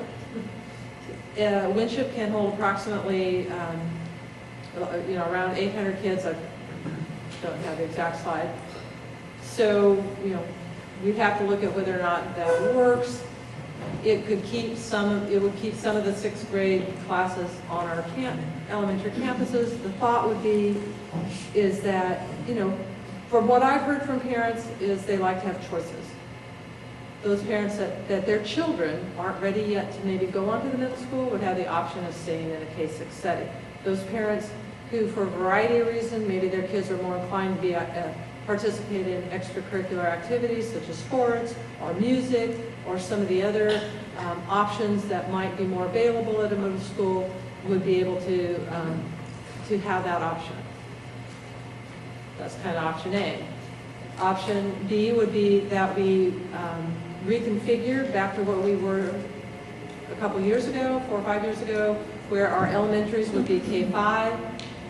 Winship can hold approximately, around 800 kids. I don't have the exact slide. So, we'd have to look at whether or not that works. It would keep some of the 6th grade classes on our elementary campuses. The thought would be is that, from what I've heard from parents, is they like to have choices. Those parents that their children aren't ready yet to maybe go on to the middle school would have the option of staying in a K-6 setting. Those parents who, for a variety of reasons, maybe their kids are more inclined to participate in extracurricular activities such as sports or music or some of the other options that might be more available at a middle school, would be able to have that option. That's kind of option A. Option B would be that we reconfigure back to what we were a couple years ago, 4 or 5 years ago, where our elementaries would be K-5,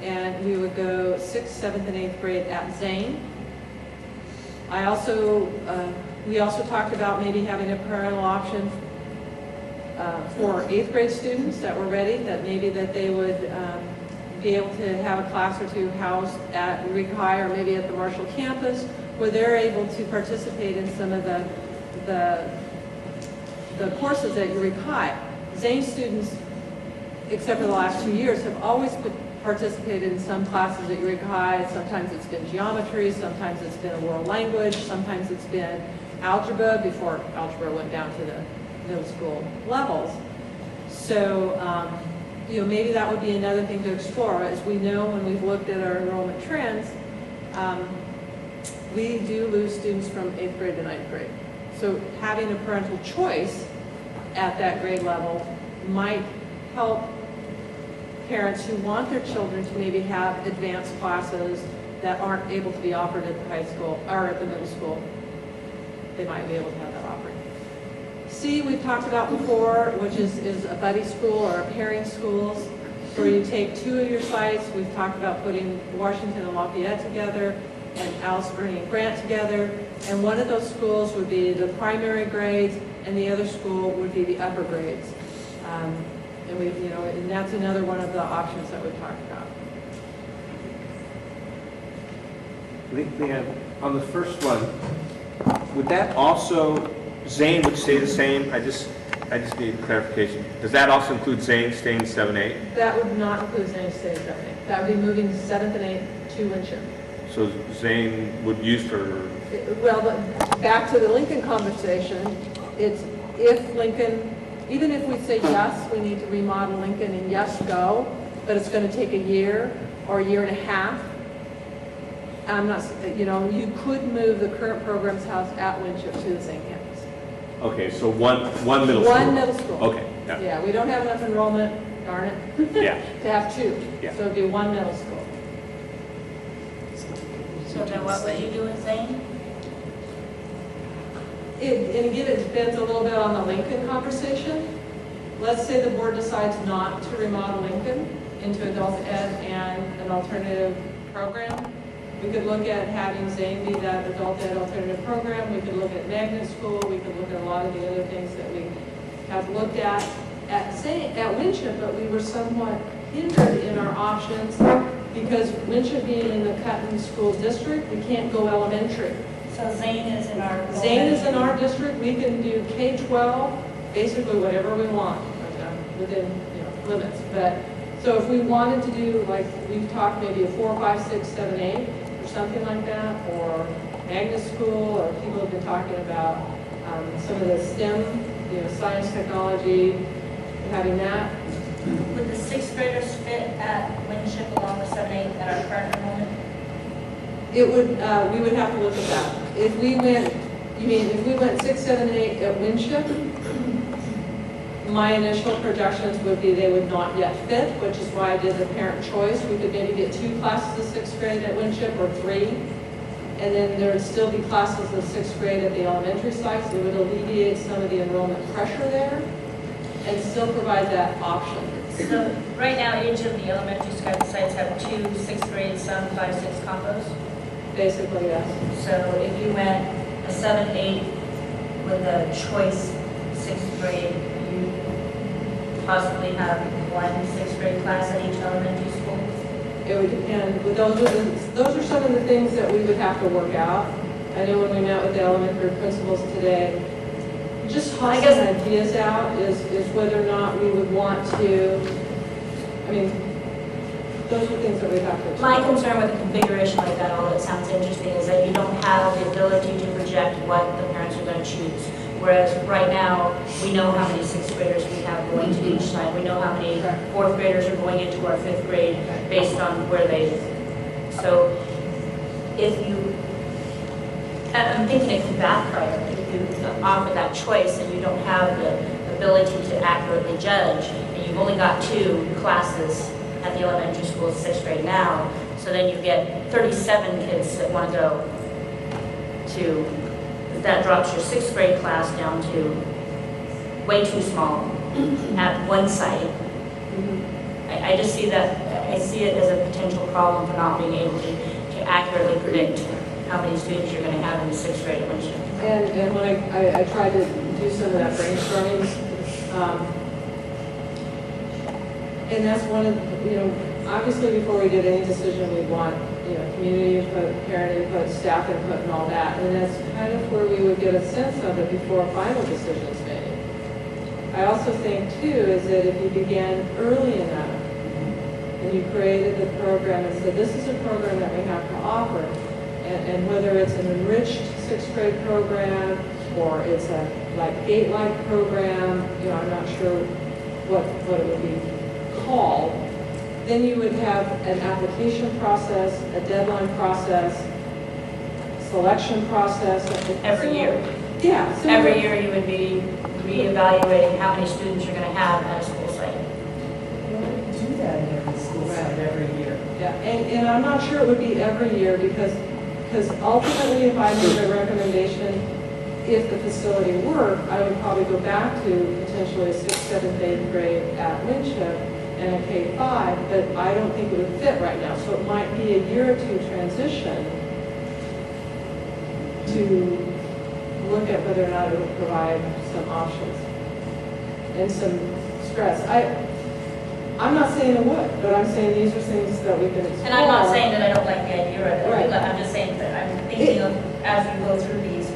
and we would go 6th, 7th, and 8th grade at Zane. We also talked about maybe having a parental option for 8th grade students that were ready, that maybe that they would be able to have a class or two housed at Eureka High or maybe at the Marshall campus, where they're able to participate in some of the courses at Eureka High. Zane students, except for the last 2 years, have always participated in some classes at Eureka High. Sometimes it's been geometry, sometimes it's been a world language, sometimes it's been algebra before algebra went down to the middle school levels. So, maybe that would be another thing to explore. As we know, when we've looked at our enrollment trends, we do lose students from 8th grade to 9th grade. So having a parental choice at that grade level might help parents who want their children to maybe have advanced classes that aren't able to be offered at the high school or at the middle school. They might be able to have that offered. C, we've talked about before, which is a buddy school or a pairing schools, where you take 2 of your sites. We've talked about putting Washington and Lafayette together and Alice, Ernie, and Grant together. And one of those schools would be the primary grades, and the other school would be the upper grades. And that's another one of the options that we've talked about. Leanne, on the first one, would that also, Zane would stay the same? I just need clarification. Does that also include Zane staying 7-8? That would not include Zane staying 7-8. That would be moving 7th and 8th to Winship. So Zane would use for... Well, back to the Lincoln conversation, it's if Lincoln, even if we say yes, we need to remodel Lincoln and yes, go, but it's going to take a year or a year and a half. I'm not, you could move the current program's house at Winship to the same campus. Okay, so one middle school. One middle school. Okay. Yeah, we don't have enough enrollment, darn it, yeah. to have 2. Yeah. So it'd be 1 middle school. So then what would you do with Zane? And again, it depends a little bit on the Lincoln conversation. Let's say the board decides not to remodel Lincoln into adult ed and an alternative program. We could look at having Zane be that adult ed alternative program. We could look at magnet school. We could look at a lot of the other things that we have looked at Winship, but we were somewhat hindered in our options because Winship being in the Cutton School District, we can't go elementary. So Zane is in our... Zane is in our district. We can do K-12, basically whatever we want within limits. But so if we wanted to do, like we've talked, maybe a 4, 5, 6, 7, 8 or something like that, or magnet school, or people have been talking about some of the STEM, science, technology, having that. Would the 6th graders fit at Winship along with 7, 8 at our current enrollment? It would, we would have to look at that. If we went, if we went 6, 7, 8 at Winship, my initial projections would be they would not yet fit, which is why I did the parent choice. We could maybe get 2 classes of 6th grade at Winship or 3, and then there would still be classes of 6th grade at the elementary sites. It would alleviate some of the enrollment pressure there and still provide that option. So right now, each of the elementary sites have 2 6th grade, some 5, 6 combos? Basically, yes. So if you went a 7, 8 with a choice 6th grade, you possibly have 1 6th grade class at each elementary school? It would depend. But those are some of the things that we would have to work out. I know when we met with the elementary principals today, just tossing ideas out is whether or not we would want to, those are things that we have to explore. My concern with a configuration like that, although it sounds interesting, is that you don't have the ability to project what the parents are going to choose. Whereas right now, we know how many 6th graders we have going to each side. We know how many 4th graders are going into our 5th grade based on where they live. So if you, I'm thinking it could backfire if you offer that choice and you don't have the ability to accurately judge, and you've only got 2 classes at the elementary school, 6th grade now, so then you get 37 kids that want to go to, that drops your 6th grade class down to way too small. at one site. I just see that, I see it as a potential problem for not being able to accurately predict how many students you're going to have in the 6th grade at Winship. And when I tried to do some of that brainstorming, and that's one of, obviously before we did any decision, we'd want, community input, parent input, staff input, and all that. And that's kind of where we would get a sense of it before a final decision is made. I also think, too, is that if you began early enough and you created the program and said, this is a program that we have to offer, and whether it's an enriched 6th grade program or it's a gate-like program, I'm not sure what it would be called, then you would have an application process, a deadline process, selection process. Every year. Yeah. So every year you would be reevaluating how many students you're going to have at a school site. You don't do that in every school site every year. Yeah, and I'm not sure it would be every year because ultimately if I made a recommendation, if the facility worked, I would probably go back to potentially a 6th, 7th, 8th grade at Winship and a K-5, but I don't think it would fit right now. So it might be a year or two transition to look at whether or not it would provide some options and some stress. I'm not saying it would, but I'm saying these are things that we can explore. And I'm not saying that I don't like the idea of it. Right. I'm just saying that I'm thinking of, as we go through these,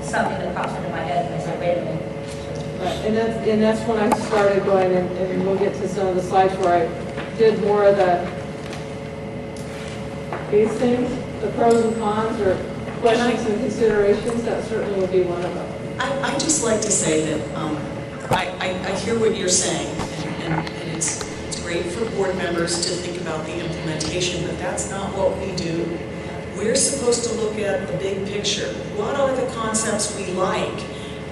something that pops into my head and I say, wait a minute. Right. And that's when I started going, and we'll get to some of the slides where I did more of these things, the pros and cons or questions and considerations. That certainly would be one of them. I'd just like to say that I hear what you're saying, and it's great for board members to think about the implementation, but that's not what we do. We're supposed to look at the big picture. What are the concepts we like?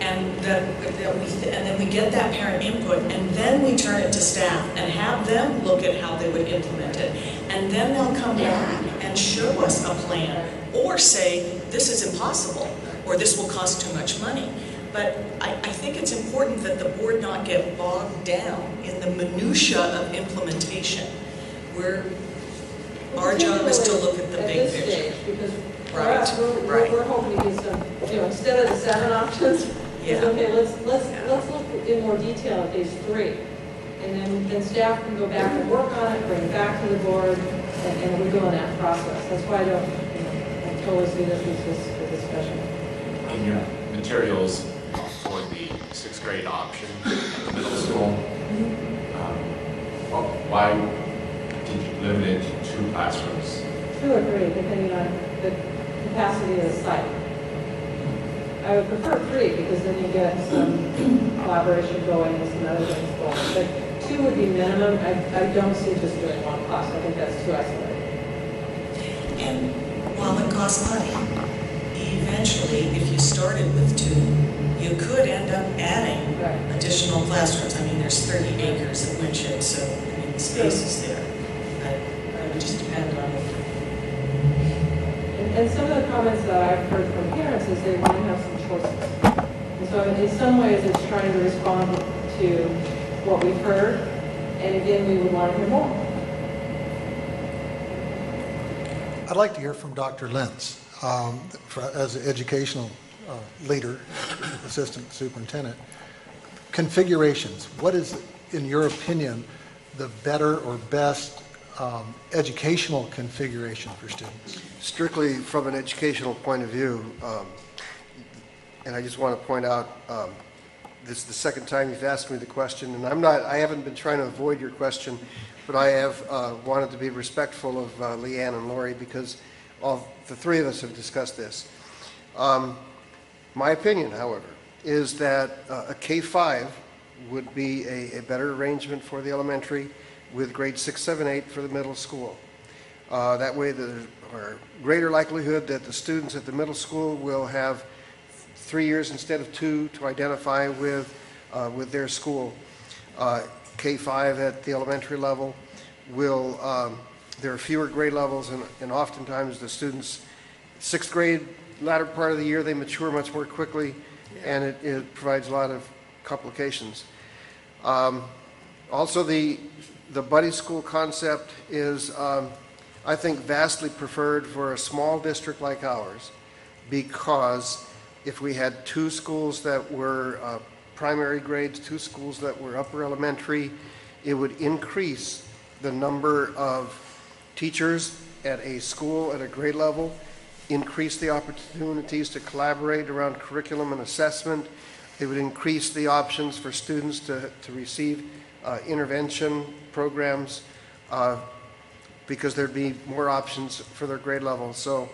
And then we get that parent input, and then we turn it to staff and have them look at how they would implement it. And then they'll come back and show us a plan, or say, this is impossible, or this will cost too much money. But I think it's important that the board not get bogged down in the minutia of implementation. Our job is to look at the big picture. Because for us, we're hoping to get some, instead of the 7 options, okay, let's look in more detail at these 3. And then staff can go back and work on it, bring it back to the board, and we go in that process. That's why I totally see this as a discussion. In your materials for the 6th grade option at the middle school, why did you limit it to 2 classrooms? 2 or 3, depending on the capacity of the site. I would prefer 3 because then you get some collaboration going and some other things going. But 2 would be minimum. I don't see just doing 1 class. I think that's too isolated. And while it costs money, eventually, if you started with 2, you could end up adding additional classrooms. I mean, there's 30 acres at Winship, so the space is there. But it would just depend on it. And some of the comments that I've heard from parents is they want to have some choices. And so in some ways it's trying to respond to what we've heard, and again, we would want to hear more. I'd like to hear from Dr. Lentz as an educational leader, assistant superintendent. Configurations. What is, in your opinion, the better or best educational configuration for students? Strictly from an educational point of view, and I just want to point out, this is the second time you've asked me the question, and I haven't been trying to avoid your question, but I have wanted to be respectful of Leanne and Lori because all the 3 of us have discussed this. My opinion, however, is that a K-5 would be a better arrangement for the elementary with grades 6, 7, 8 for the middle school. That way there's a greater likelihood that the students at the middle school will have 3 years instead of 2 to identify with their school. K-5 at the elementary level will, there are fewer grade levels, and oftentimes the students, 6th grade, latter part of the year, they mature much more quickly, and it provides a lot of complications. Also, the buddy school concept is, I think, vastly preferred for a small district like ours, because if we had 2 schools that were primary grades, 2 schools that were upper elementary, it would increase the number of teachers at a school at a grade level, increase the opportunities to collaborate around curriculum and assessment. It would increase the options for students to receive intervention programs because there'd be more options for their grade level. So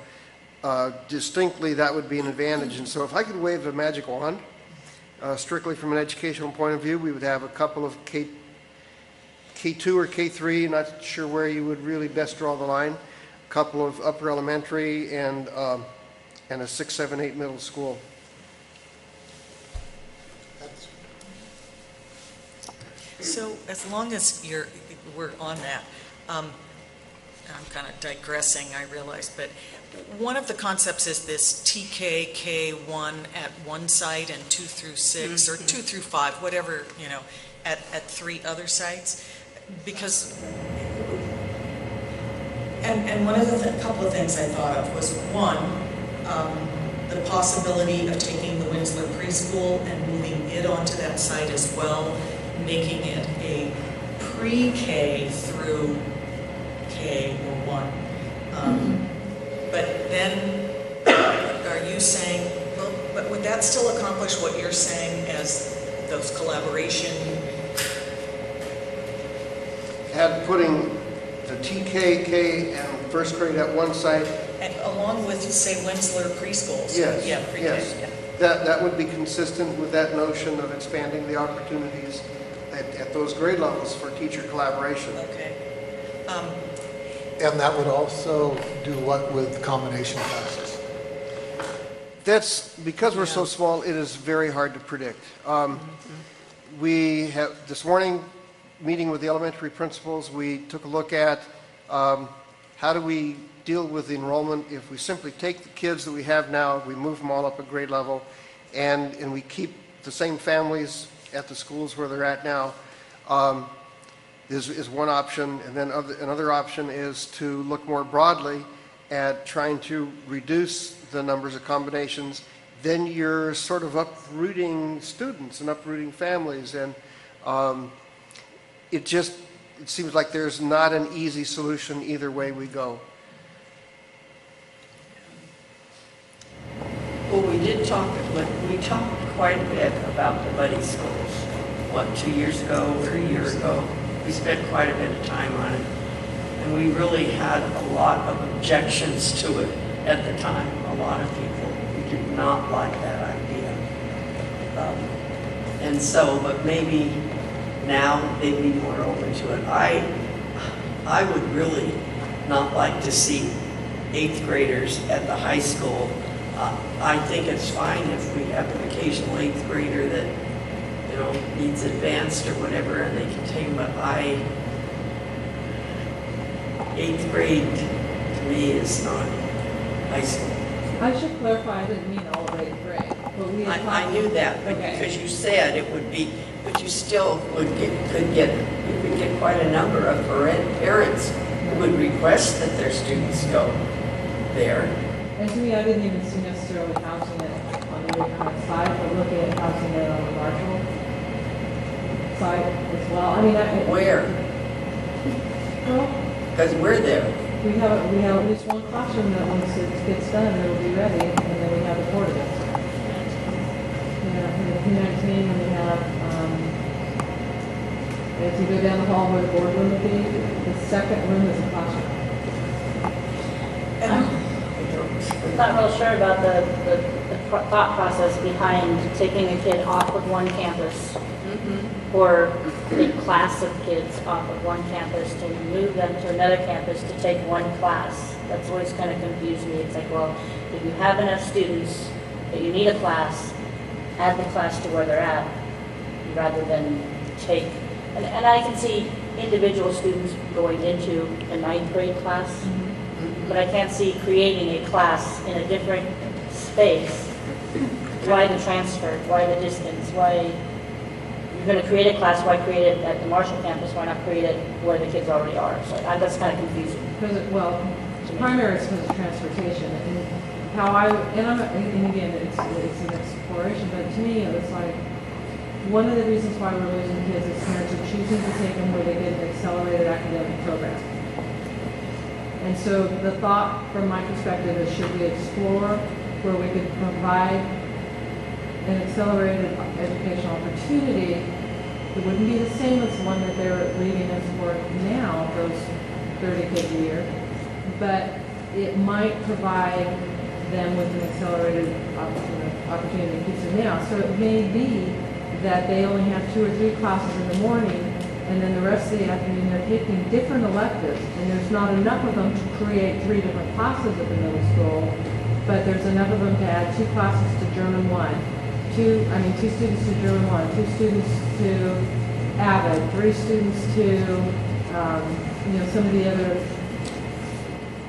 distinctly that would be an advantage. And so if I could wave a magic wand, strictly from an educational point of view, we would have a couple of K2 or K3, not sure where you would really best draw the line, a couple of upper elementary and a 6, 7, 8 middle school. So as long as we're on that, I'm kind of digressing, I realize, but one of the concepts is this TK, K1 at one site and 2 through 6, or 2 through 5, whatever, at 3 other sites. Because, and one of the couple of things I thought of was, one, the possibility of taking the Winsler preschool and moving it onto that site as well, making it a pre-K through K or 1. But then, are you saying, well, but would that still accomplish what you're saying as those collaboration? Putting the TK, K, and first grade at one site. And along with, say, Winsler preschools? Yes, yeah, pre-K, yes. Yeah. That would be consistent with that notion of expanding the opportunities at those grade levels for teacher collaboration. Okay. And that would also do what with combination classes? That's, because we're so small, it is very hard to predict. We have, this morning, meeting with the elementary principals, we took a look at how do we deal with the enrollment if we simply take the kids that we have now, we move them all up a grade level, and we keep the same families at the schools where they're at now. Is one option, and then another option is to look more broadly at trying to reduce the numbers of combinations. Then you're sort of uprooting students and uprooting families, and it seems like there's not an easy solution either way we go. Well, we talked quite a bit about the buddy schools. What, 2 years ago, 3 years ago? We spent quite a bit of time on it. And we really had a lot of objections to it at the time. A lot of people who did not like that idea. And so, but maybe now they'd be more open to it. I would really not like to see 8th graders at the high school. I think it's fine if we have an occasional 8th grader that needs advanced or whatever, and they can take them, but 8th grade to me is not high school. I should clarify, I didn't mean all of 8th grade. But I knew that, but because you said it would be, but you still could get quite a number of parents who would request that their students go there. And to me, I didn't even see necessarily housing it on the Eureka side, but looking at housing it on the Marshall side as well. I mean, where? Well, because we're there. We have at least one classroom that once it gets done, it'll be ready, and then we have the portables. We have P19, and we have, as you go down the hall where the boardroom would be, the second room is a classroom. I'm not real sure about the thought process behind taking a kid off of one campus or a class of kids off of one campus to move them to another campus to take one class. That's always kind of confused me. It's like, well, if you have enough students that you need a class, add the class to where they're at rather than take. And I can see individual students going into a 9th grade class, but I can't see creating a class in a different space. Why the transfer? Why the distance? Why? you're going to create a class, why create it at the Marshall campus? Why not create it where the kids already are? So that's kind of confusing. Because, well, primary is because of transportation. And how and again, it's an exploration, but to me, it was like, one of the reasons why we're losing kids is parents are choosing to take them where they get an accelerated academic program. And so the thought from my perspective is, should we explore where we could provide an accelerated educational opportunity? It wouldn't be the same as the one that they're leaving us for now, those 30 kids a year, but it might provide them with an accelerated opportunity that keeps them now. So it may be that they only have 2 or 3 classes in the morning, and then the rest of the afternoon they're taking different electives, and there's not enough of them to create 3 different classes at the middle school, but there's enough of them to add 2 classes to German 1, 2 students to German 1, 2 students to Avid, 3 students to some of the other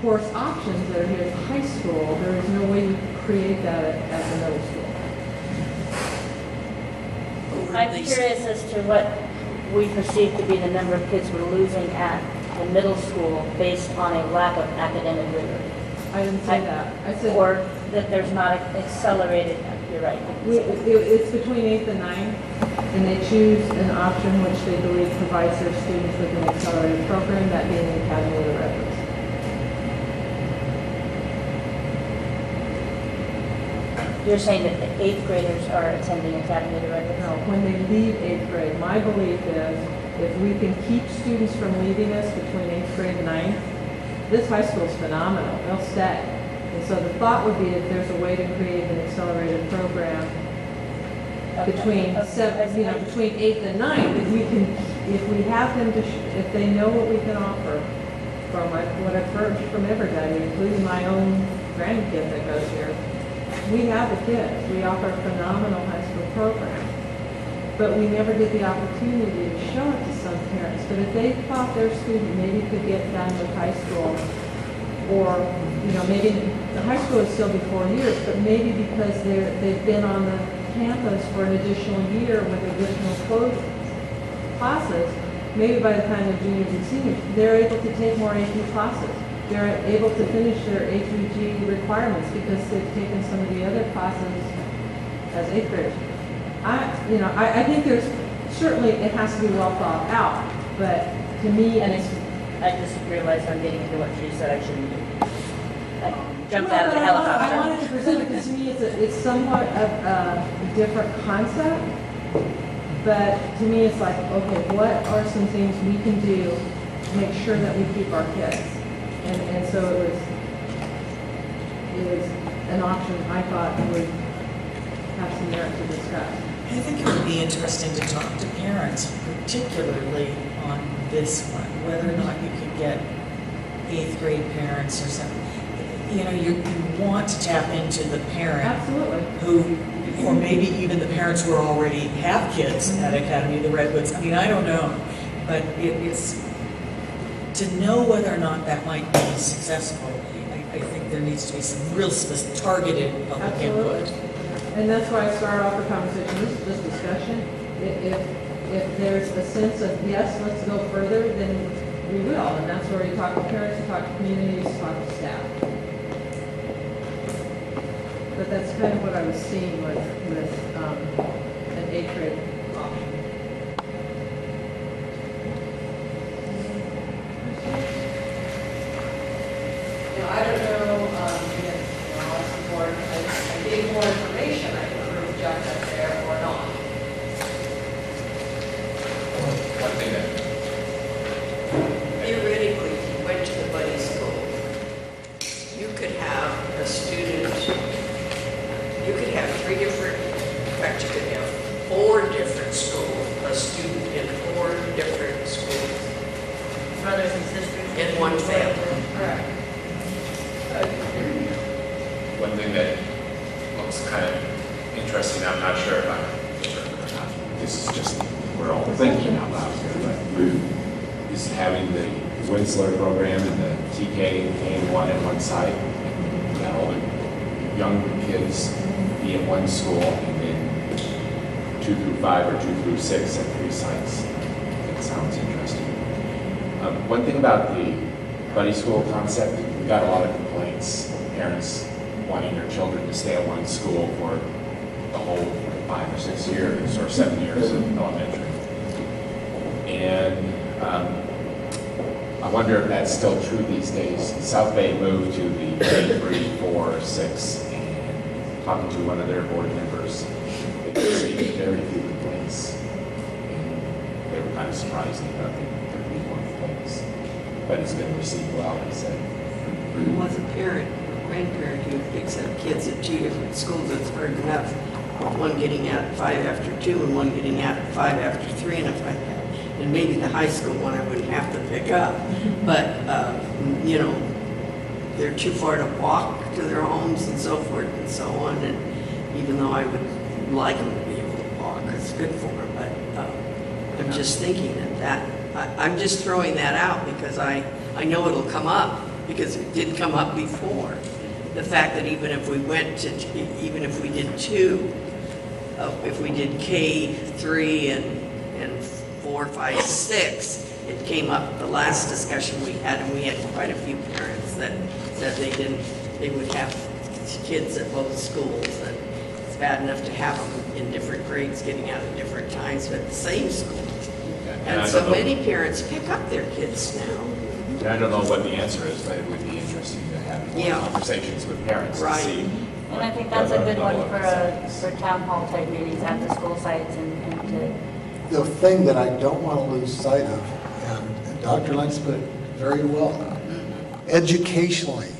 course options that are here at the high school. There is no way you could create that at the middle school. I'm curious as to what we perceive to be the number of kids we're losing at the middle school based on a lack of academic rigor. I didn't say that. I said, or that there's not accelerated. You're right. It's between 8th and 9th, and they choose an option which they believe provides their students with an accelerated program, that being the Academy of the Redwoods. You're saying that the 8th graders are attending Academy of the Redwoods? No, when they leave 8th grade, my belief is if we can keep students from leaving us between 8th grade and 9th, this high school is phenomenal. They'll stay. And so the thought would be if there's a way to create an accelerated program between 8th and 9th, if we have them if they know what we can offer from what I've heard from everybody, including my own grandkid that goes here, we have the kids. We offer a phenomenal high school program. But we never get the opportunity to show it to some parents. But if they thought their student maybe could get done with high school, or maybe the high school is still be 4 years, but maybe because they've been on the campus for an additional year with additional classes, maybe by the time they're juniors and seniors, they're able to take more AP classes. They're able to finish their A through G requirements because they've taken some of the other classes as 8th graders. I think there's certainly, it has to be well thought out, but to me, and I just realized I'm getting into what she said I shouldn't do. I jumped out of the helicopter. I wanted to present it because to me it's somewhat of a different concept, but to me it's like, okay, what are some things we can do to make sure that we keep our kids? And so it was an option I thought would have some merit to discuss. I think it would be interesting to talk to parents, particularly on this one, whether or not you could get 8th grade parents or something. You want to tap into the parent. Absolutely. Who, or maybe even the parents who already have kids at Academy of the Redwoods. I mean, I don't know, but it's to know whether or not that might be successful. I think there needs to be some real targeted public input. And that's why I started off the conversation. This is just discussion. If there's a sense of, yes, let's go further, then we will. And that's where you talk to parents, you talk to communities, you talk to staff. But that's kind of what I was seeing with an 8th grade option. I don't know, again, I'll support, I gave more information, I can prove Jack up there or not. One thing that Theoretically, if you went to the buddy school, you could have a student, you could have 3 different, in fact, you could have 4 different schools, a student in 4 different schools. Brothers and sisters. In one family. Correct. one thing that looks kind of interesting, I'm not sure if I'm, this is just, we're all thinking out loud here, but is having the Winsler program and the TK K1 at one side, and have all the young kids be at one school, and then 2 through 5 or 2 through 6 at 3 sites. That sounds interesting. One thing about the buddy school concept, we got a lot of complaints, parents wanting their children to stay at one school for the whole 5 or 6 years or 7 years of elementary. And I wonder if that's still true these days. South Bay moved to the grade 3, 4, 6, and talking to one of their board members, they received very few complaints. And they were kind of surprised they thought there would be more complaints. But it's been received well, he said. As a parent, or grandparent who picks up kids at 2 different schools, it's hard enough. One getting out at 5 after 2 and one getting out at 5 after 3, and if I had, and maybe the high school one I wouldn't have to pick up. But, you know, they're too far to walk to their homes and so forth and so on. And even though I would like them to be able to walk, it's good for them. But I'm just thinking I'm just throwing that out because I know it'll come up because it did come up before. The fact that even if we went to, even if we did 2, if we did K3 and 4, 5, 6, it came up the last discussion we had, and we had quite a few parents that said they would have kids at both schools, and it's bad enough to have them in different grades getting out at different times, but at the same school. And so many parents pick up their kids now. And I don't know what the answer is, but it would be interesting to have more conversations with parents to see. And I think that's a good one for town hall type meetings at the school sites and to. The thing that I don't want to lose sight of, and Dr. Lenz put it very well, educationally,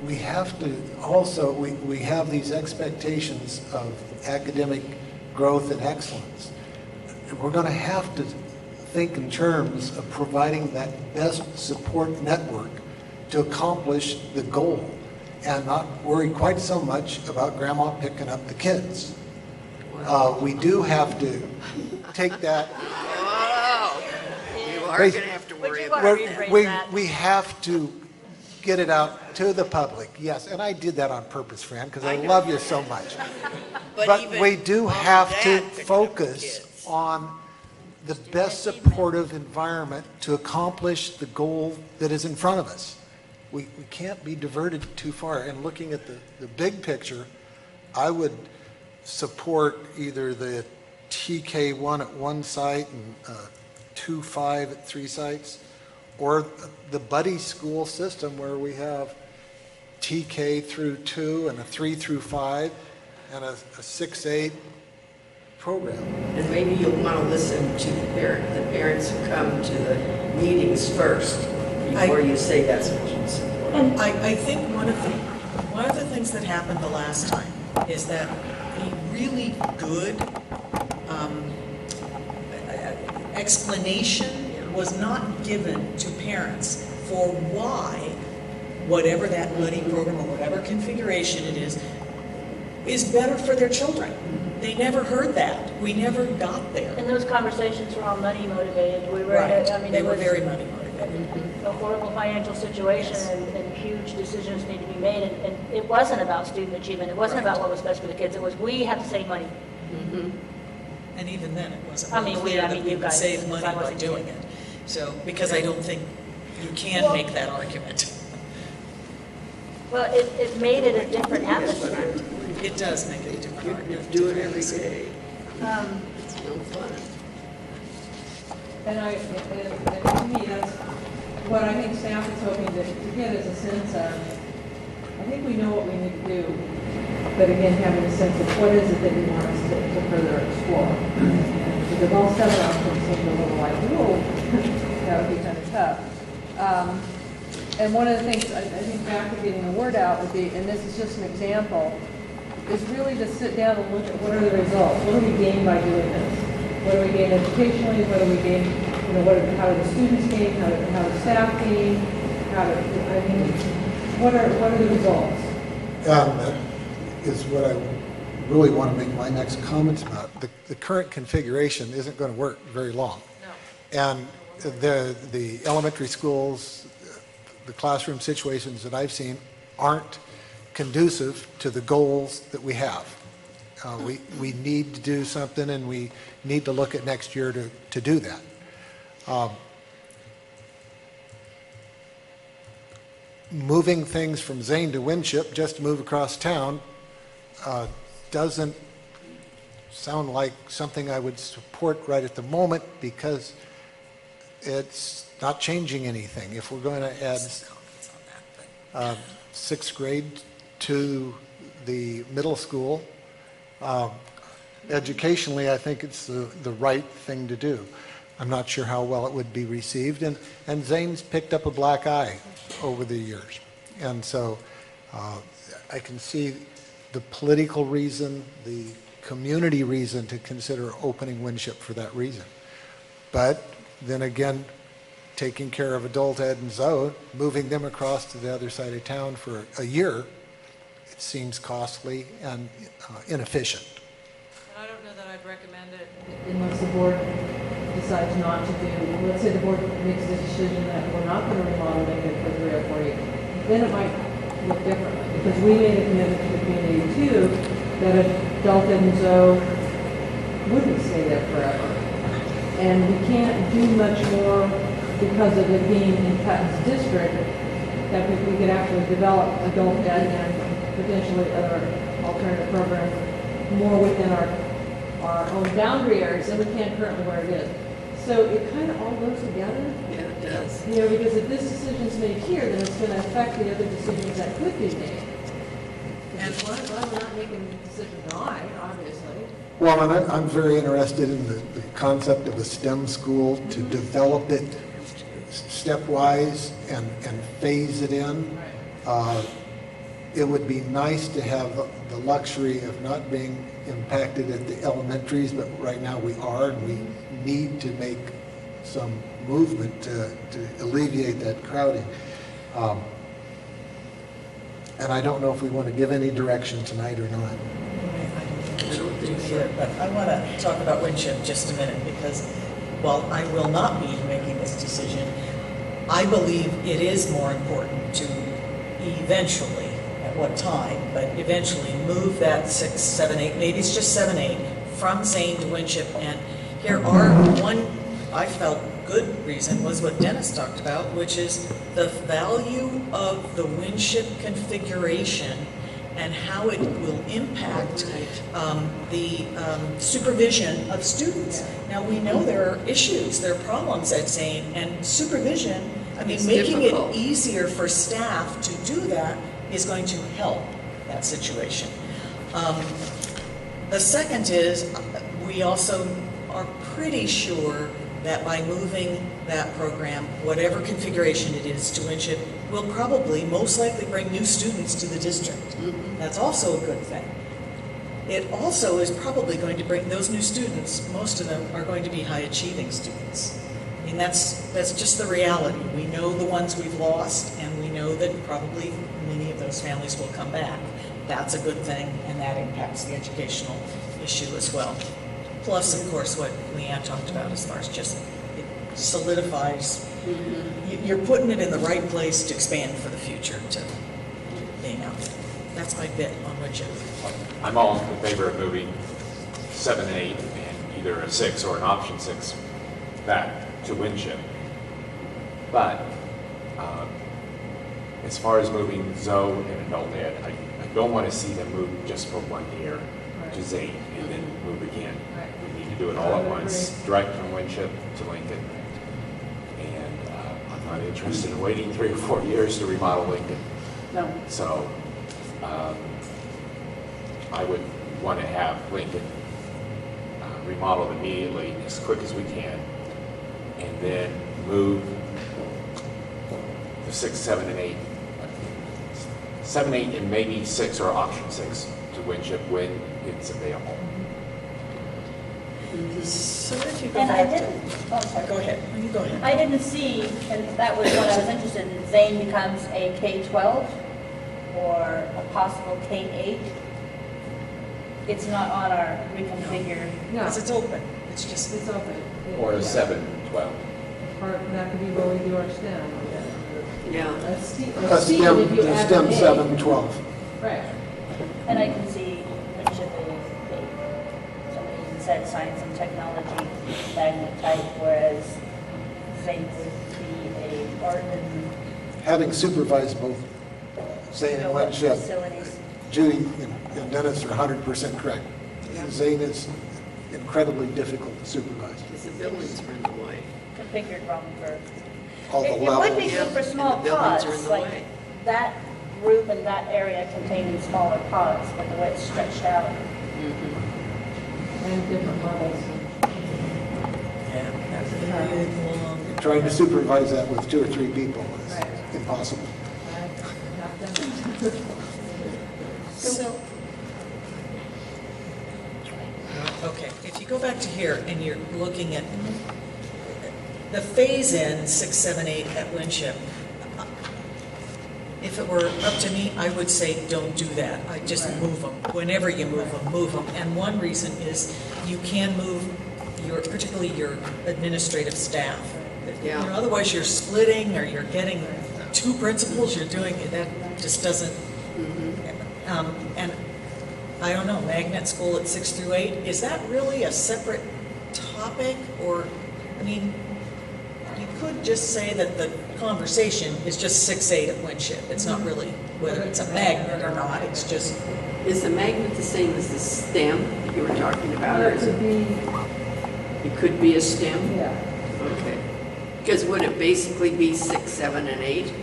we have to also, we have these expectations of academic growth and excellence. We're going to have to think in terms of providing that best support network to accomplish the goal and not worry quite so much about grandma picking up the kids. We do have to take that. Whoa, you are going to have to worry about that. We have to get it out to the public, yes. And I did that on purpose, Fran, because I love you so much. But we do have to focus on the best supportive environment to accomplish the goal that is in front of us. We can't be diverted too far. And looking at the big picture, I would support either the TK1 at one site and 2-5 at 3 sites, or the buddy school system where we have TK through 2 and a 3 through 5 and a 6-8 program. And maybe you'll want to listen to the parents who come to the meetings first before you say that's what you support. And I think one of the things that happened the last time is that a really good explanation was not given to parents for why whatever that buddy program or whatever configuration it is better for their children. They never heard that. We never got there. And those conversations were all money motivated. We were, right. I mean, they were very money motivated. A horrible financial situation, and huge decisions need to be made. And it wasn't about student achievement. It wasn't about what was best for the kids. It was we have to save money. And even then, it wasn't I mean, clear that we you would guys, save money by doing it. So, because I don't think you can make that argument. Well, it made it a different atmosphere. It does make it a different argument. Do it every day. It's no fun. And to me, that's what I think staff is hoping to get is a sense of, I think we know what we need to do, but again, having a sense of what is it that we want us to further explore. Because all 7 options seem a little like, whoa, that would be kind of tough. And one of the things I think back to getting the word out would be, and this is just an example, is really to sit down and look at what are the results. What do we gain by doing this? What do we gain educationally? What do we gain? You know, how do the students gain? How do staff gain? What are the results? That is what I really want to make my next comments about. The current configuration isn't going to work very long. No. And the elementary schools, the classroom situations that I've seen aren't conducive to the goals that we have. We need to do something, and we need to look at next year to do that. Moving things from Zane to Winship just to move across town doesn't sound like something I would support right at the moment, because it's not changing anything. If we're going to add sixth grade to the middle school, educationally, I think it's the right thing to do. I'm not sure how well it would be received, and Zane's picked up a black eye over the years. And so I can see the political reason, the community reason to consider opening Winship for that reason. But then again, taking care of adult ed and Zoe, moving them across to the other side of town for a year, it seems costly and inefficient. And I don't know that I'd recommend it unless the board decides not to do, let's say the board makes the decision that we're not going to remodel Lincoln for 3 or 4 years. Then it might look differently, because we made a commitment to the community too that adult ed and Zoe wouldn't stay there forever. And we can't do much more because of it being in Patton's district, that we could actually develop adult ed and potentially other alternative programs more within our own boundary areas than we can currently where it is. So it kind of all goes together. Yeah, it does. You know, because if this decision's made here, then it's going to affect the other decisions that could be made. And we're not making the decision tonight, obviously. Well, and I'm very interested in the concept of a STEM school, to develop it stepwise and phase it in. It would be nice to have the luxury of not being impacted at the elementaries, but right now we are, and we need to make some movement to alleviate that crowding. And I don't know if we want to give any direction tonight or not. But I want to talk about Winship just a minute, because while I will not be making this decision, I believe it is more important to eventually, at what time, but eventually move that 6, 7, 8, maybe it's just 7, 8, from Zane to Winship. And here are one, I felt, good reason was what Dennis talked about, which is the value of the Winship configuration and how it will impact the supervision of students. Now, we know there are issues, there are problems at Zane, and supervision, I mean, making it easier for staff to do that is going to help that situation. The second is, we also are pretty sure that by moving that program, whatever configuration it is, to Winship, will probably most likely bring new students to the district. That's also a good thing. It also is probably going to bring those new students, most of them are going to be high achieving students. I mean, that's just the reality. We know the ones we've lost, and we know that probably many of those families will come back. That's a good thing, and that impacts the educational issue as well. Plus, of course, what Leanne talked about as far as just it solidifies, you're putting it in the right place to expand for the future to being out there. That's my bit on Winship. I'm all in favor of moving 7 and 8 and either a 6 or an option 6 back to Winship. But as far as moving Zoe and adult ed, I don't want to see them move just for 1 year to Zane and then move again. We need to do it all at once, direct from Winship to Lincoln. And I'm not interested in waiting 3 or 4 years to remodel Lincoln. No. So I would want to have Lincoln remodeled immediately, as quick as we can, and then move the 6, 7, and 8. 7, 8, and maybe 6 or option 6 to Winship when it's available. So if you go And back I didn't, to, oh, sorry, go ahead. You go ahead. I didn't see, and that was what I was interested in, Zane becomes a K-12 or a possible K-8. It's not on our reconfigure. No, Because it's open. It's just, it's open. Or a 7, 12. Or that could be where we do our STEM. Yeah. A STEM, A STEM, if you add STEM an 7, 12. Right. And I can see Winship is said, science and technology, magnet type, whereas Zane would be a art and Having supervised both Zane and Winship, facilities. Judy and Dennis are 100% correct. Zane is incredibly difficult to supervise. Because the buildings are in the way. Configured wrong for. All the It would be levels. good for small And the buildings pods, are in the like way. that group and that area containing smaller pods, but the way it's stretched out. And different levels. Trying to supervise that with 2 or 3 people is impossible. So, okay, if you go back to here and you're looking at the phase-in 6, 7, 8 at Winship, if it were up to me, I would say don't do that. I just move them. Whenever you move them, move them. And one reason is you can move particularly your administrative staff. You know, otherwise you're splitting or you're getting 2 principals, you're doing it, that just doesn't, and I don't know, magnet school at 6 through 8, is that really a separate topic? Or, I mean, you could just say that the conversation is just 6, 8 at Winship. It's not really whether it's a magnet or not, it's just. Is the magnet the same as the stem that you were talking about? Or is it could be a stem? Yeah. Okay. Because would it basically be 6, 7, and 8? It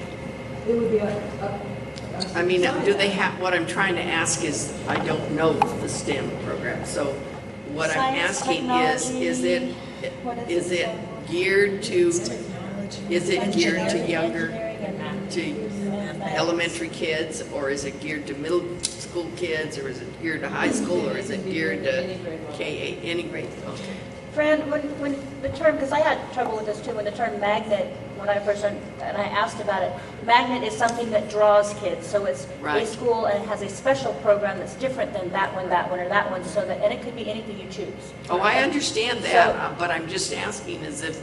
would be I mean, do they have, what I'm trying to ask is, I don't know the STEM program, so what I'm Science, asking is it geared to, younger, to elementary kids, or is it geared to middle school kids, or is it geared to high school, or is it geared to K-8, any grade? Okay. Fran, when the term, because I had trouble with this too, when the term magnet, when I first learned, and I asked about it, magnet is something that draws kids. So it's a school and it has a special program that's different than that one, or that one, so that, and it could be anything you choose. Oh, I understand that, but I'm just asking as if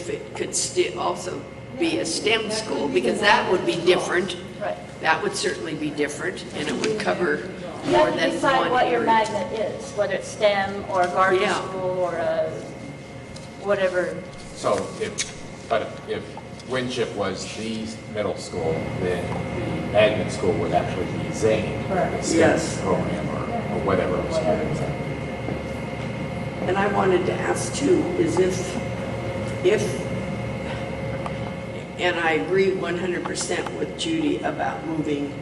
it could also be a STEM school, because that would be different. Right. That would certainly be different, and it would cover You more have to than decide one what your area. magnet is, whether it's STEM or a garden school or a whatever. So if Winship was the middle school, then the magnet school would actually be Zane, the STEM program or whatever it was called. And I wanted to ask too, is if, and I agree 100% with Judy about moving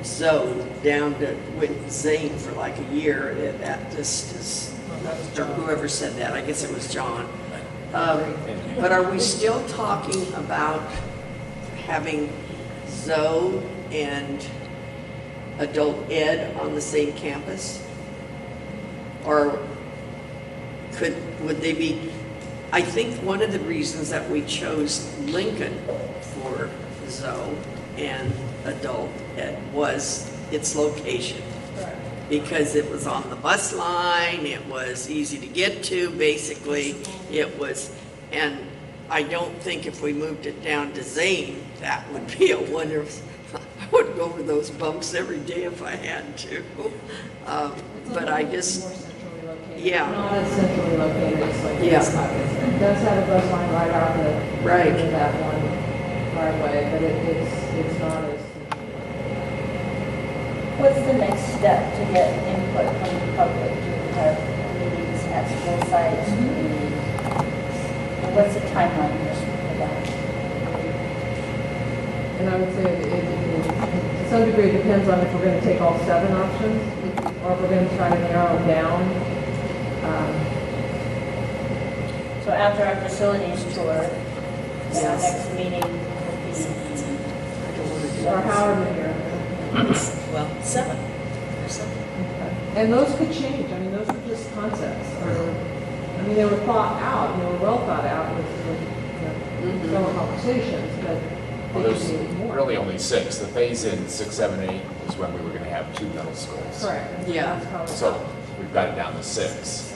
Zoe down to with Zane for like a year, that just is, or whoever said that, I guess it was John. But are we still talking about having Zoe and adult ed on the same campus? Or would they be, I think one of the reasons that we chose Lincoln for Zoe and adult ed was its location. Because it was on the bus line, it was easy to get to, basically, it was, and I don't think if we moved it down to Zane, that would be a wonderful, I would go over those bumps every day if I had to. But I just, Not as centrally located as like this pocket. It does have a bus line right out the end of that one driveway, but it's not as. What's the next step to get input from the public to have meetings at school sites? And what's the timeline for that? And I would say to some degree it depends on if we're going to take all 7 options or if we're going to try to narrow it down. So after our facilities tour, our next meeting will be. Or however many are. Well, 7. And those could change. I mean, those are just concepts. I mean, they were thought out, and they were well thought out with several conversations, but Well, they there's could be more. really only 6. The phase-in 6, 7, 8 is when we were going to have 2 middle schools. Correct. Yeah. So we've got it down to 6.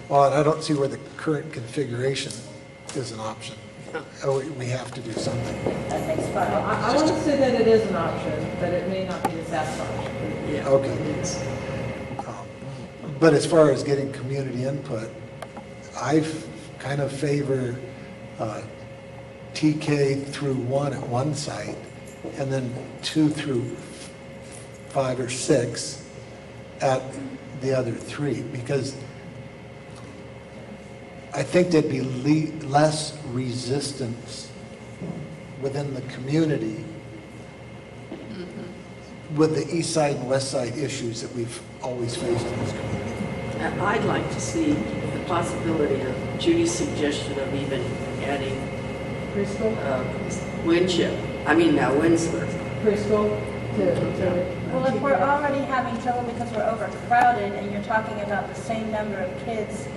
Well, and I don't see where the current configuration is an option. We have to do something. That makes fun. I want to say that it is an option, but it may not be the best option. Okay. But as far as getting community input, I kind of favor TK through 1 at one site, and then 2 through 5 or 6 at the other 3, because I think there'd be less resistance within the community with the east side and west side issues that we've always faced in this community. I'd like to see the possibility of Judy's suggestion of even adding Preschool? Winship, Winsler. Preschool Well, if we're already having trouble because we're overcrowded and you're talking about the same number of kids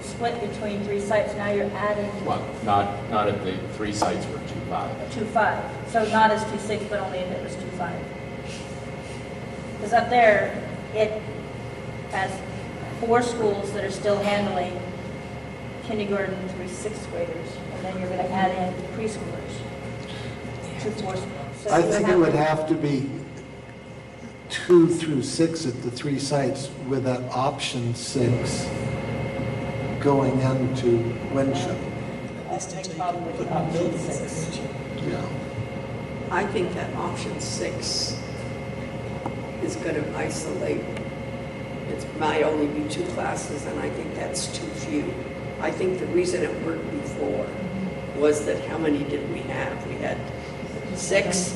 split between 3 sites, now you're adding Well, not if the 3 sites were 2-5. 2-5. So not as 2-6, but only if it was 2-5. Because up there, it has 4 schools that are still handling kindergarten through 6th graders, and then you're going to add in preschoolers to 4 schools. So I think it would have to be 2 through 6 at the 3 sites with that option 6 going into Winship. Yeah. I think that option 6 is going to isolate. It might only be 2 classes, and I think that's too few. I think the reason it worked before was that how many did we have? We had 6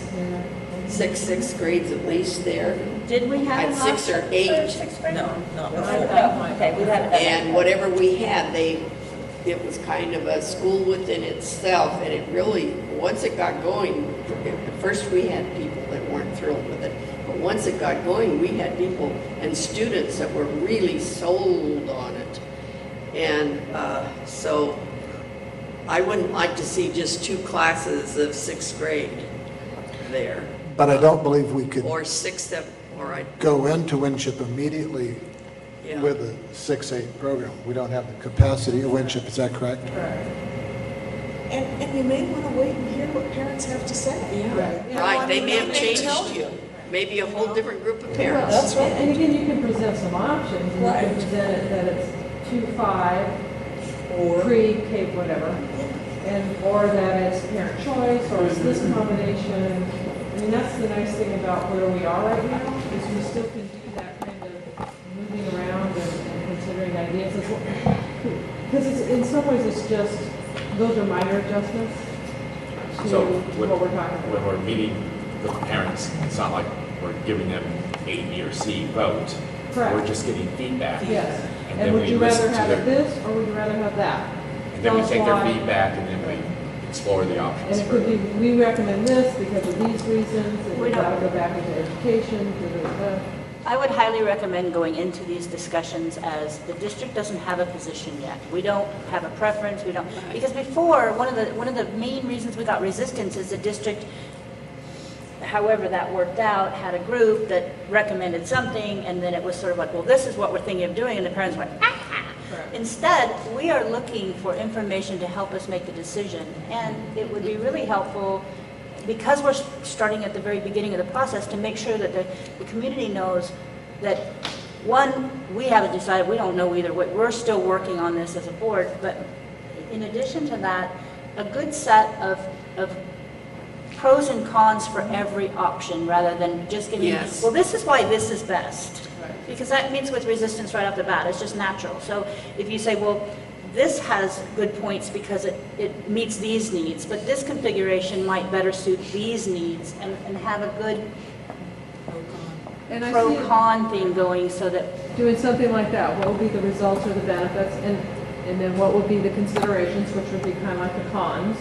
6th grades at least there. Did we have at 6 or 8? No, okay, we haven't done that. And whatever we had, it was kind of a school within itself, and it really, once it got going, at first we had people that weren't thrilled with it, but once it got going, we had people and students that were really sold on it. And so I wouldn't like to see just 2 classes of 6th grade there. But I don't believe we could Or 6th, go into Winship immediately with a 6-8 program. We don't have the capacity of Winship, is that correct? And you may want to wait and hear what parents have to say. Right, they may have changed. Tell you. Maybe a whole different group of parents. Well, that's right. And again, you can present some options. You can present it that it's 2-5 or pre-K, whatever, or that it's parent choice, or it's this combination. I mean, that's the nice thing about where we are right now, is we still can do that kind of moving around and considering ideas. Because in some ways, it's just, those are minor adjustments to So what we're talking about. when we're meeting with the parents, it's not like we're giving them A, B, or C vote. Correct. We're just getting feedback. Yes. And And then would we you rather listen to have their, this, or would you rather have that? and then we Tell us take their why. feedback and then we explore the options. And it could be, we recommend this because of these reasons, and We we don't- gotta go back into education, I would highly recommend going into these discussions as the district doesn't have a position yet. We don't have a preference, we don't, because before, one of the main reasons we got resistance is the district, however that worked out, had a group that recommended something, and then it was sort of like, well, this is what we're thinking of doing, and the parents went, ah. Instead, we are looking for information to help us make the decision, and it would be really helpful, because we're starting at the very beginning of the process, to make sure that the community knows that, one, we haven't decided, we don't know either way, we're still working on this as a board, but in addition to that, a good set of pros and cons for every option, rather than just giving, Yes. well, this is why this is best. Because that means with resistance right off the bat, it's just natural. So if you say, well, this has good points because it meets these needs, but this configuration might better suit these needs, and have a good pro-con thing going so that... doing something like that, what would be the results or the benefits, and then what would be the considerations, which would be kind of like the cons,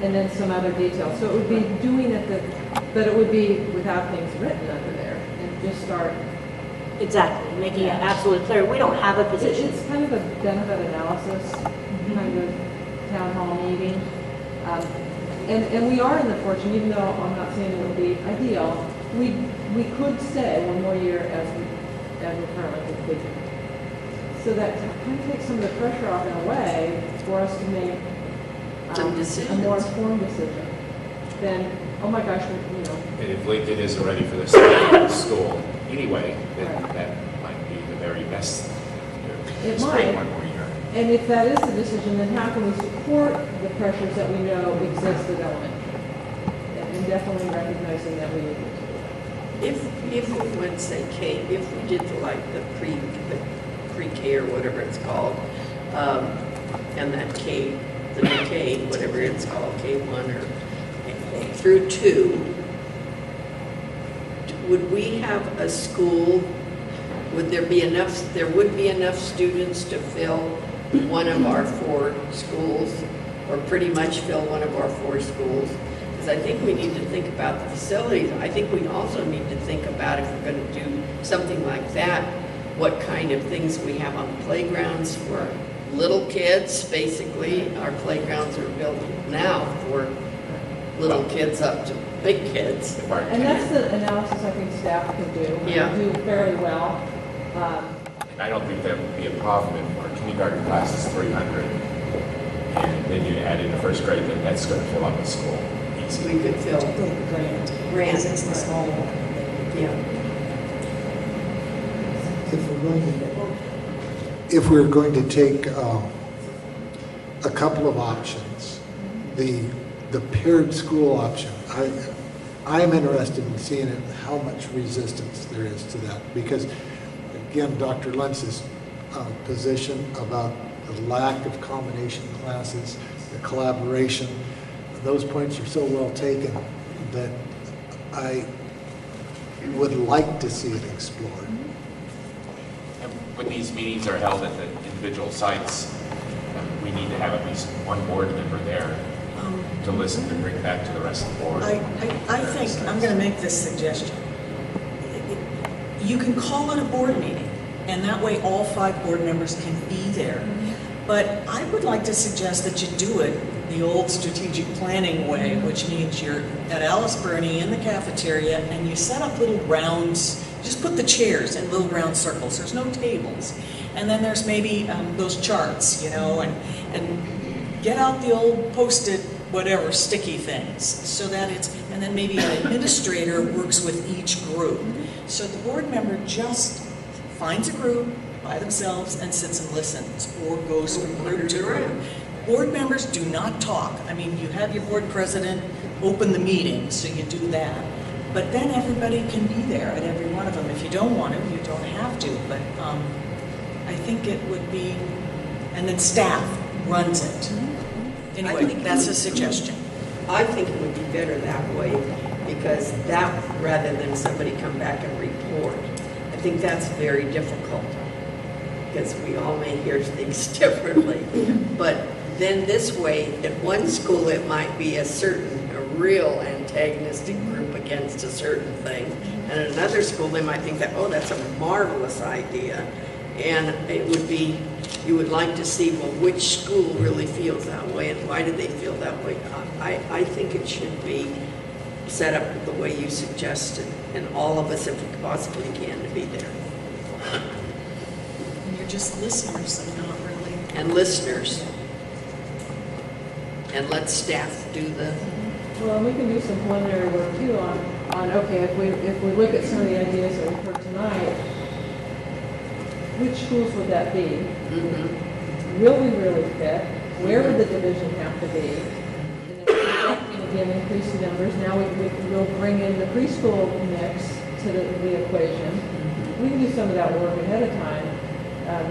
and then some other details. So it would be doing it, but it would be without things written under there, and just start... Exactly, making it absolutely clear. We don't have a position. It's kind of a benefit analysis, kind of town hall meeting. And we are in the fortune, even though I'm not saying it would be ideal, we could stay one more year as we currently completed. So that kind of takes some of the pressure off in a way for us to make a more informed decision than, oh my gosh, you know. And if Lincoln isn't ready for the second school anyway, then that might be the very best. best to It stay might. one more year. And if that is the decision, then how can we support the pressures that we know exist at elementary? And definitely recognizing that we need to. If we went, say, K, if we did the pre-K or whatever it's called, and that K, the new K, whatever it's called, K1 or through 2, would we have a school, would there be enough, there would be enough students to fill one of our 4 schools, or pretty much fill one of our 4 schools? Because I think we need to think about the facilities. I think we also need to think about, if we're going to do something like that, what kind of things we have on the playgrounds for little kids. Basically, our playgrounds are built now for little kids up to big kids. And that's the analysis I think staff can do. Yeah. Do fairly well. And I don't think that would be a problem if our kindergarten class is 300, and then you add in the first grade, then that's going to fill up a school easy. We could fill grants. It's the small one. Yeah. If we're going to take a couple of options, the paired school option, I'm interested in seeing how much resistance there is to that, because again, Dr. Lentz's position about the lack of combination classes, the collaboration, those points are so well taken that I would like to see it explored. And when these meetings are held at the individual sites, we need to have at least one board member there to listen and bring back to the rest of the board. I think, I'm going to make this suggestion. You can call it a board meeting, and that way all 5 board members can be there. But I would like to suggest that you do it the old strategic planning way, which means you're at Alice Burney in the cafeteria and you set up little rounds, just put the chairs in little round circles, there's no tables. And then there's maybe those charts, you know, and get out the old post-it whatever sticky things so that it's, and then maybe an administrator works with each group. So the board member just finds a group by themselves and sits and listens, or goes from group to group. Board members do not talk. I mean, you have your board president open the meeting, so you do that. But then everybody can be there at every one of them. If you don't want to, you don't have to. But I think it would be, and then staff runs it. Anyway, that's a suggestion. I think it would be better that way, because that, rather than somebody come back and report, I think that's very difficult, because we all may hear things differently. But then this way, at one school it might be a real antagonistic group against a certain thing, and at another school they might think that, oh, that's a marvelous idea. And it would be, you would like to see, well, which school really feels that way and why do they feel that way? I think it should be set up the way you suggested, and all of us, if we possibly can, to be there. And you're just listeners and not really. And listeners. And let staff do the. Well, and we can do some preliminary work too on okay, if we look at some of the ideas that we've heard tonight, which schools would that be? Mm-hmm. Will we really fit? Where would the division have to be? And again, increase the numbers. Now we'll bring in the preschool mix to the equation. Mm-hmm. We can do some of that work ahead of time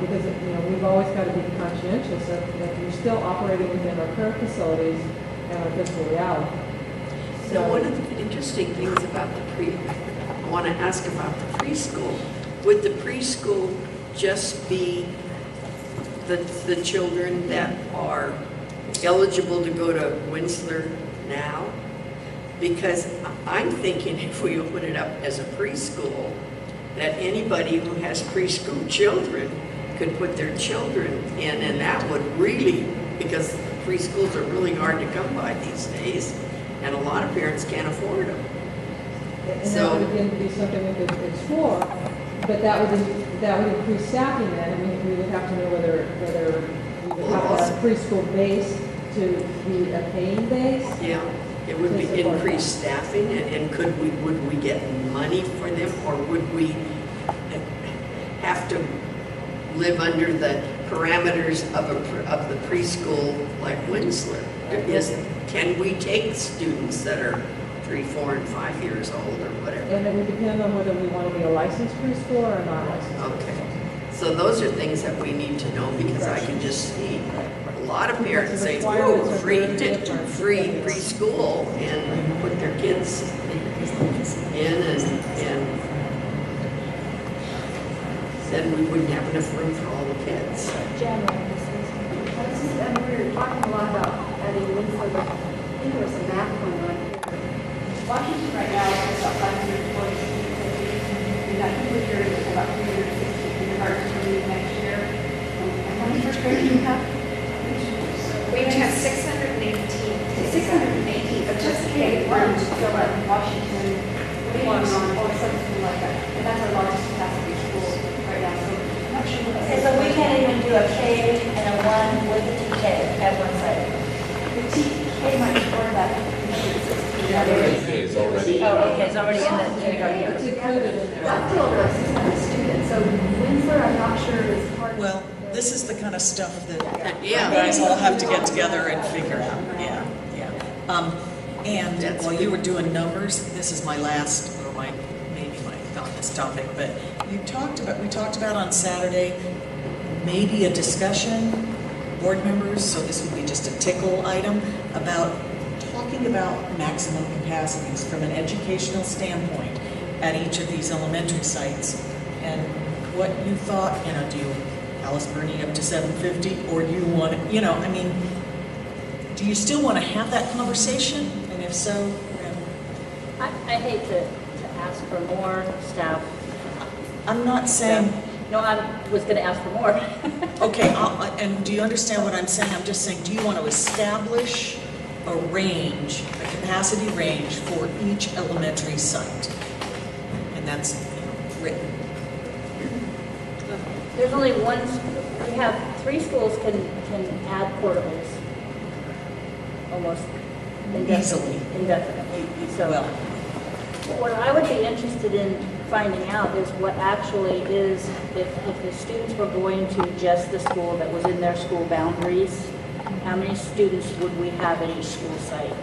because we've always got to be conscientious that we're still operating within our current facilities and our fiscal reality. So one of the interesting things about I want to ask about the preschool. Would the preschool just be the children that are eligible to go to Winsler now? Because I'm thinking if we open it up as a preschool, that anybody who has preschool children could put their children in, and that would really, because preschools are really hard to come by these days, and a lot of parents can't afford them. And that would again be something we could explore, but that would increase staffing then. I mean, we would have to know whether we would have a preschool base to be a paying base. Yeah, it would be increased staffing, and would we get money for them, or would we have to live under the parameters of the preschool like Winsler? Can we take students that are 3, 4, and 5 years old or whatever? And it would depend on whether we want to be a licensed preschool or a non-licensed. Okay. So those are things that we need to know, because I can just see a lot of parents say, "Ooh, free preschool," and put their kids in, and then we wouldn't have enough room for all the kids. And we were talking a lot about adding Winslow, but I think there was a map going on here. Washington right now is about 540 students. In that school year, it's about 360 kindergarten to leave next year. And how many first graders do you have? We have 618. 618, but just K-1 go at Washington, or something like that. And that's our largest capacity school right now. So I'm not sure what Okay, so we can't even do a K and a 1 with a TK at one site. the TK might be part of that. It's already. Oh, okay, it's already in the kindergarten. It's included in there. That's still over 600 students, so Winslow, I'm not sure is part of. Well, this is the kind of stuff that you Yeah. guys all have to get together and figure out. Yeah, yeah. And while you were doing numbers, this is my last, or maybe my on this topic, but we talked about on Saturday, maybe a discussion, board members, so this would be just a tickle item, about talking about maximum capacities from an educational standpoint at each of these elementary sites, and what you thought, do you Alice Burney up to 750, or do you want to, I mean, do you still want to have that conversation? And if so, I hate to ask for more staff. I'm not saying. No, I was going to ask for more. Okay, and do you understand what I'm saying? I'm just saying, do you want to establish a range, a capacity range for each elementary site? And that's written. There's only one, we have 3 schools can add portables almost indefinitely. So what I would be interested in finding out is what actually is, if the students were going to just the school that was in their school boundaries, how many students would we have at each school site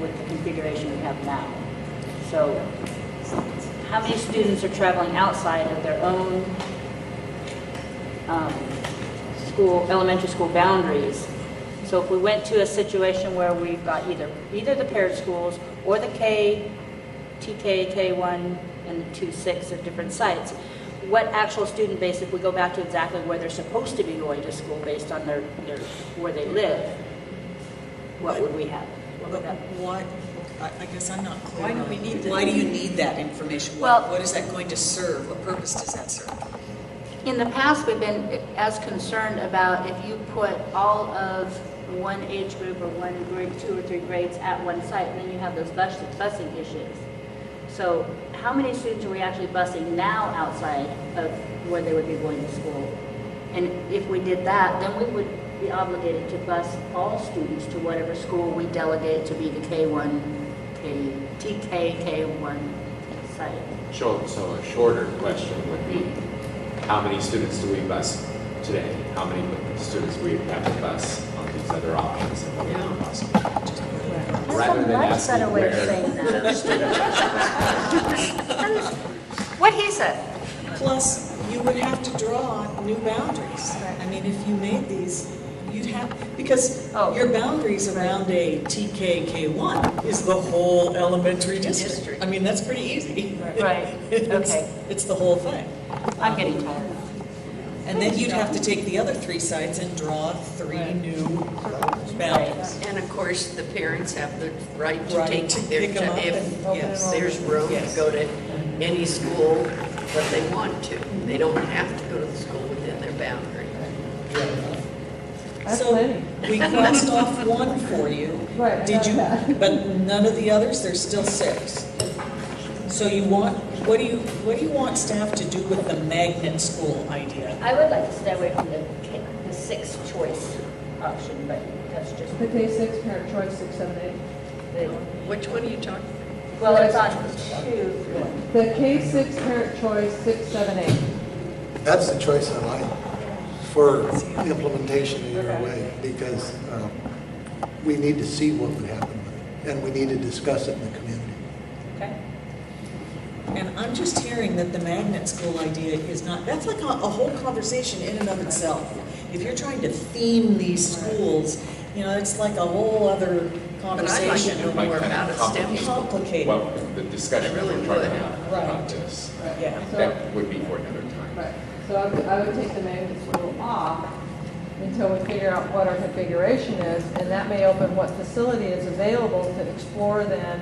with the configuration we have now? So how many students are traveling outside of their own elementary school boundaries? So if we went to a situation where we've got either the paired schools or the TK, K1, and the 2-6 at different sites, what actual student base, if we go back to exactly where they're supposed to be going to school based on their where they live, what would we have? Why? I guess I'm not clear. Why do we need that? Why do you need that information? What is that going to serve? What purpose does that serve? In the past, we've been as concerned about if you put all of one age group or one grade, 2 or 3 grades at one site, and then you have those busing issues. So how many students are we actually busing now outside of where they would be going to school? And if we did that, then we would be obligated to bus all students to whatever school we delegate to be the K1, TK, K1 site. So a shorter question would be, how many students do we bus today? How many students do we have to bus on these other options? And what would be possible? Rather than asking better way of saying that. What he said. Plus, you would have to draw new boundaries. I mean, if you made these, you'd have, because your boundaries around a TK-K1 is the whole elementary district. I mean, that's pretty easy. Right. Okay. It's the whole thing. I'm getting tired. And then you'd have to take the other 3 sites and draw 3 new boundaries. And of course, the parents have the right to Right, to pick them up if there's room to go to any school that they want to. They don't have to go to the school within their boundary. So we crossed off 1 for you. Right. Did you? But none of the others. There's still 6. So you want? What do you want staff to do with the magnet school idea? I would like to stay away from the 6th choice option, but that's just The K6 parent choice 6, 7, 8. Which one are you talking? Well, it's on 2. The K6 parent choice 6, 7, 8. That's the choice I like. for implementation in your way, because we need to see what would happen with it, and we need to discuss it in the community. Okay. And I'm just hearing that the magnet school idea is not, that's like a whole conversation in and of itself. If you're trying to theme these schools, you know, it's like a whole other conversation. But I'd like to know more about it. STEM complicated. Well, the discussion that we're trying to have Right. about this, Yeah. that would be for another time. Right. So I would take the magnet school off until we figure out what our configuration is, and that may open what facility is available to explore then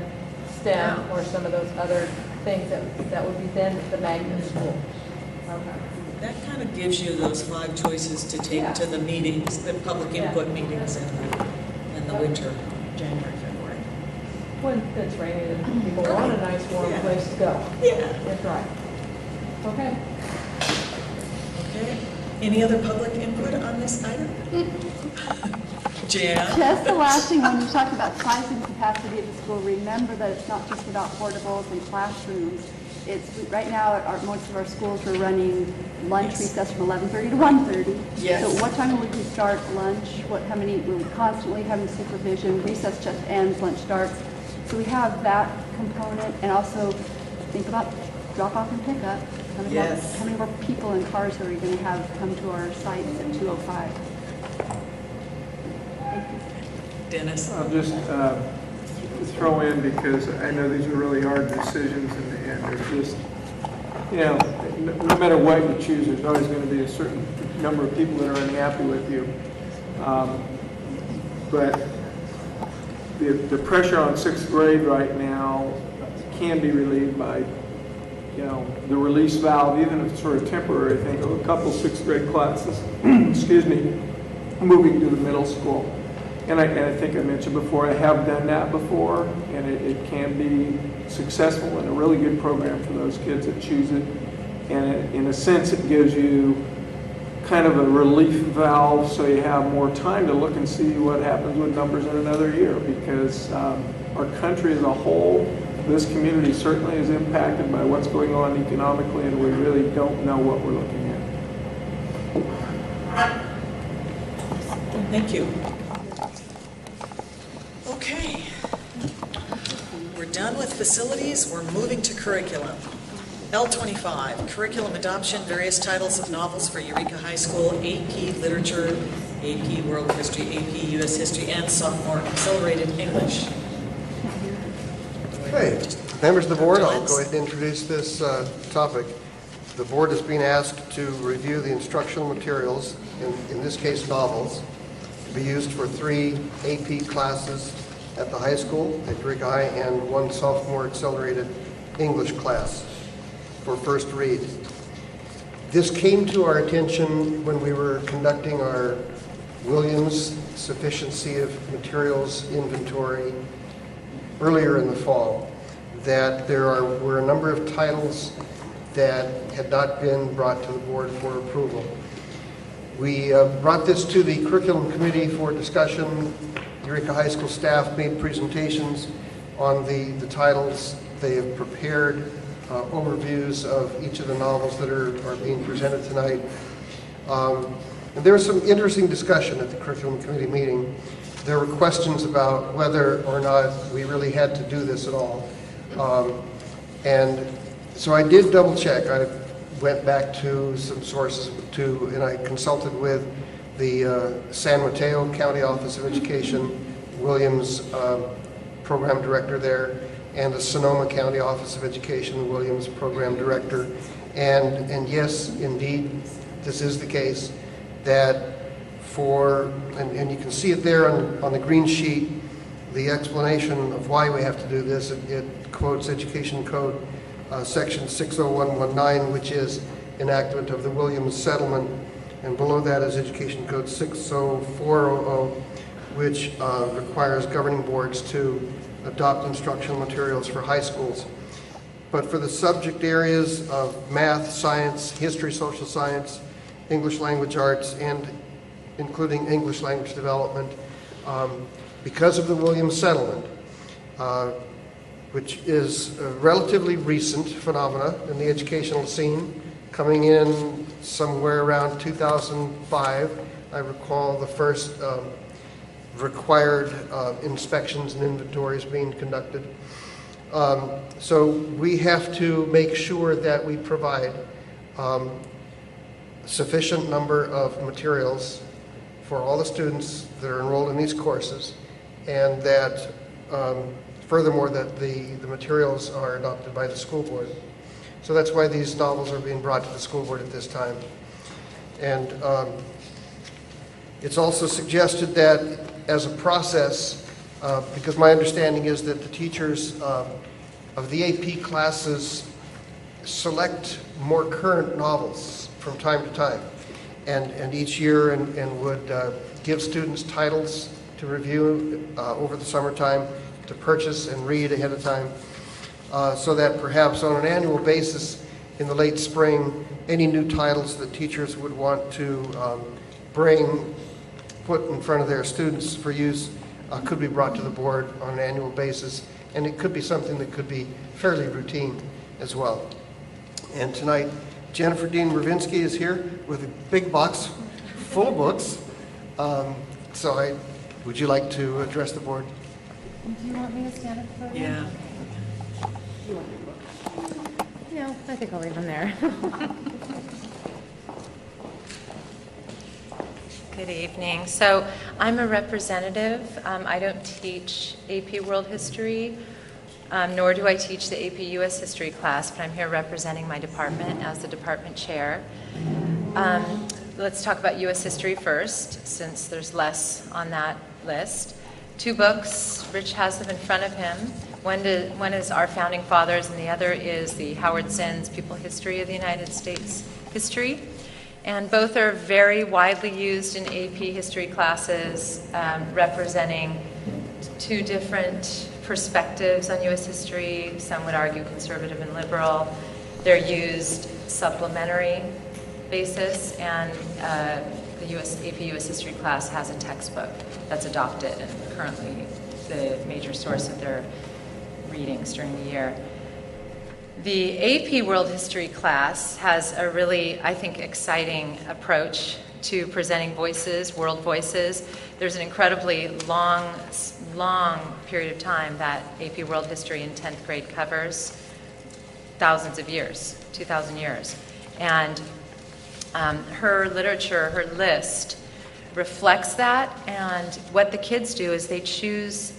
STEM or some of those other things that would be then the magnet school. Okay. That kind of gives you those 5 choices to take to the meetings, the public input meetings in the winter, January, February. When it's rainy and people want a nice warm place to go. Yeah. That's right. Okay. Okay. Any other public input on this item? Jan? Just the last thing, when you talk about size and capacity of the school, remember that it's not just about portables and classrooms. It's right now most of our schools are running lunch recess from 11:30 to 1:30. Yes. So what time would we start lunch? How many? We're constantly having supervision. Recess just ends, lunch starts. So we have that component, and also think about drop off and pick up. How many more people in cars are we going to have come to our sites at 2:05? Dennis? I'll just throw in, because I know these are really hard decisions, and there's just, you know, no matter what you choose, there's always going to be a certain number of people that are unhappy with you. But the pressure on 6th grade right now can be relieved by, you know, the release valve, even if it's for a temporary thing, of a couple 6th grade classes, excuse me, moving to the middle school. And I think I mentioned before, I have done that before, and it can be successful and a really good program for those kids that choose it. And in a sense, it gives you kind of a relief valve, so you have more time to look and see what happens with numbers in another year, because our country as a whole, this community certainly is impacted by what's going on economically, and we really don't know what we're looking at. Thank you. Okay. We're done with facilities. We're moving to curriculum. L25, curriculum adoption, various titles of novels for Eureka High School, AP Literature, AP World History, AP US History, and sophomore accelerated English. Okay, members of the board, I'll go ahead and introduce this topic. The board is being asked to review the instructional materials, in this case novels, to be used for 3 AP classes at the high school, at Eureka High, and 1 sophomore accelerated English class for first read. This came to our attention when we were conducting our Williams Sufficiency of Materials Inventory earlier in the fall, that there were a number of titles that had not been brought to the board for approval. We brought this to the curriculum committee for discussion. Eureka High School staff made presentations on the titles. They have prepared overviews of each of the novels that are being presented tonight. And there was some interesting discussion at the curriculum committee meeting. There were questions about whether or not we really had to do this at all. And so I did double check. I went back to some sources and I consulted with the San Mateo County Office of Education, Williams program director there, and the Sonoma County Office of Education, Williams program director. And yes, indeed, this is the case, that and you can see it there on the green sheet, the explanation of why we have to do this. It quotes Education Code section 60119, which is enactment of the Williams settlement, and below that is Education Code 60400, which requires governing boards to adopt instructional materials for high schools. But for the subject areas of math, science, history, social science, English language arts, and including English language development, because of the Williams settlement, which is a relatively recent phenomena in the educational scene, coming in somewhere around 2005, I recall the first required inspections and inventories being conducted. So we have to make sure that we provide sufficient number of materials for all the students that are enrolled in these courses, and that furthermore that the materials are adopted by the school board. So that's why these novels are being brought to the school board at this time. And it's also suggested that as a process, because my understanding is that the teachers of the AP classes select more current novels from time to time, and each year and would give students titles to review over the summertime, to purchase and read ahead of time, so that perhaps on an annual basis in the late spring, any new titles that teachers would want to put in front of their students for use could be brought to the board on an annual basis, and it could be something that could be fairly routine as well. And tonight, Jennifer Dean Ravinsky is here with a big box full of books. Would you like to address the board? Do you want me to stand up for you? Yeah. You want your book? No, I think I'll leave them there. Good evening. So I'm a representative. I don't teach AP World History, nor do I teach the AP US History class, but I'm here representing my department as the department chair. Let's talk about US History first, since there's less on that list. 2 books, Rich has them in front of him. One is Our Founding Fathers, and the other is the Howard Zinn's People History of the United States History. And both are very widely used in AP history classes, representing 2 different perspectives on U.S. history. Some would argue conservative and liberal. They're used supplementary basis, and the AP U.S. history class has a textbook that's adopted and currently the major source of their readings during the year. The AP World History class has a really, I think, exciting approach to presenting voices, world voices. There's an incredibly long period of time that AP World History in 10th grade covers, thousands of years, 2,000 years. And her literature, her list, reflects that, and what the kids do is they choose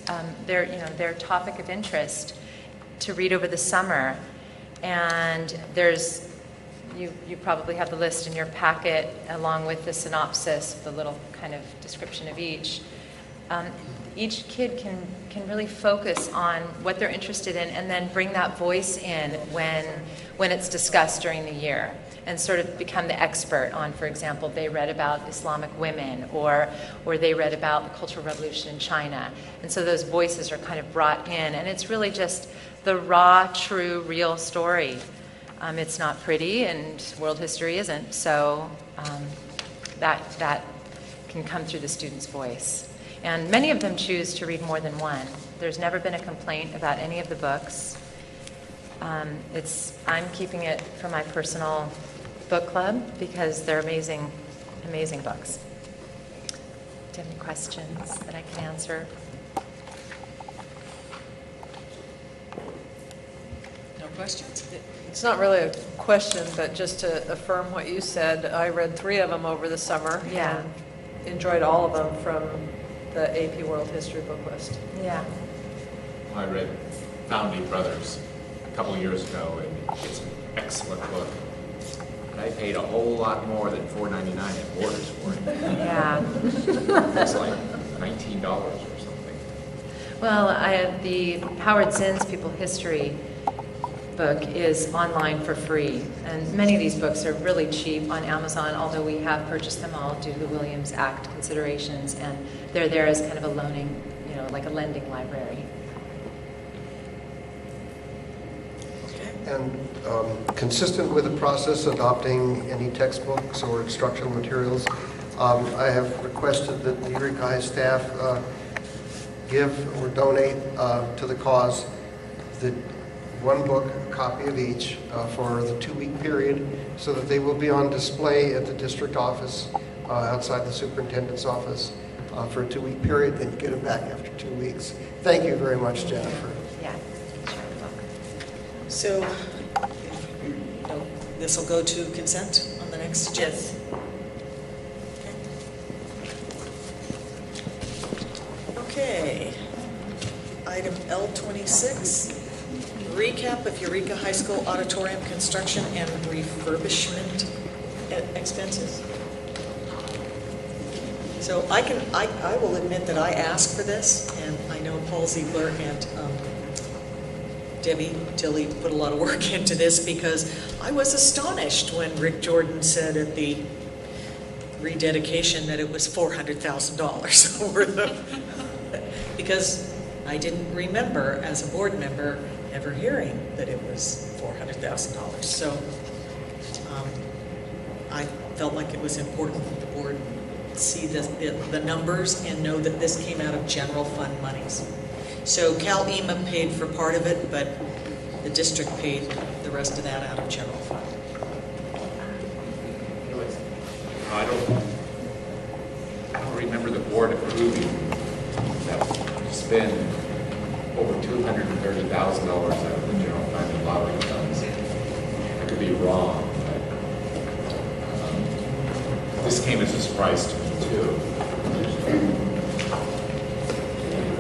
their topic of interest to read over the summer. And you probably have the list in your packet along with the synopsis, the little kind of description of each. Each kid can really focus on what they're interested in and then bring that voice in when it's discussed during the year, and sort of become the expert on, for example, they read about Islamic women, or they read about the Cultural Revolution in China. And so those voices are kind of brought in, and it's really just the raw, true, real story. It's not pretty, and world history isn't, so that can come through the student's voice. And many of them choose to read more than one. There's never been a complaint about any of the books. I'm keeping it for my personal book club because they're amazing, amazing books. Do you have any questions that I can answer? No questions? It's not really a question, but just to affirm what you said, I read 3 of them over the summer. Yeah. And enjoyed all of them from the AP World History book list. Yeah. I read Founding Brothers a couple years ago, and it's an excellent book. And I paid a whole lot more than $4.99 at Borders for it. Yeah. It's like $19 or something. Well, the Howard Zinn's People History book is online for free, and many of these books are really cheap on Amazon, although we have purchased them all due to the Williams Act considerations, and they're there as kind of a loaning, like a lending library. And consistent with the process adopting any textbooks or instructional materials, I have requested that the Eureka High staff give or donate to the cause the one book, a copy of each, for the 2-week period, so that they will be on display at the district office, outside the superintendent's office, for a 2-week period. Then you get them back after 2 weeks. Thank you very much, Jennifer. Yeah. So, this will go to consent on the next agenda? Yes. Okay. Item L26, recap of Eureka High School auditorium construction and refurbishment expenses. So I will admit that I asked for this, and I know Paul Ziegler and Debbie Tilley put a lot of work into this, because I was astonished when Rick Jordan said at the rededication that it was $400,000 worth of, because I didn't remember as a board member ever hearing that it was $400,000. So I felt like it was important that the board see the numbers and know that this came out of general fund monies. So Cal EMA paid for part of it, but the district paid the rest of that out of general fund. I don't remember the board approving that spend over $230,000 out of the general fund and lottery funds. I could be wrong, but this came as a surprise to me too.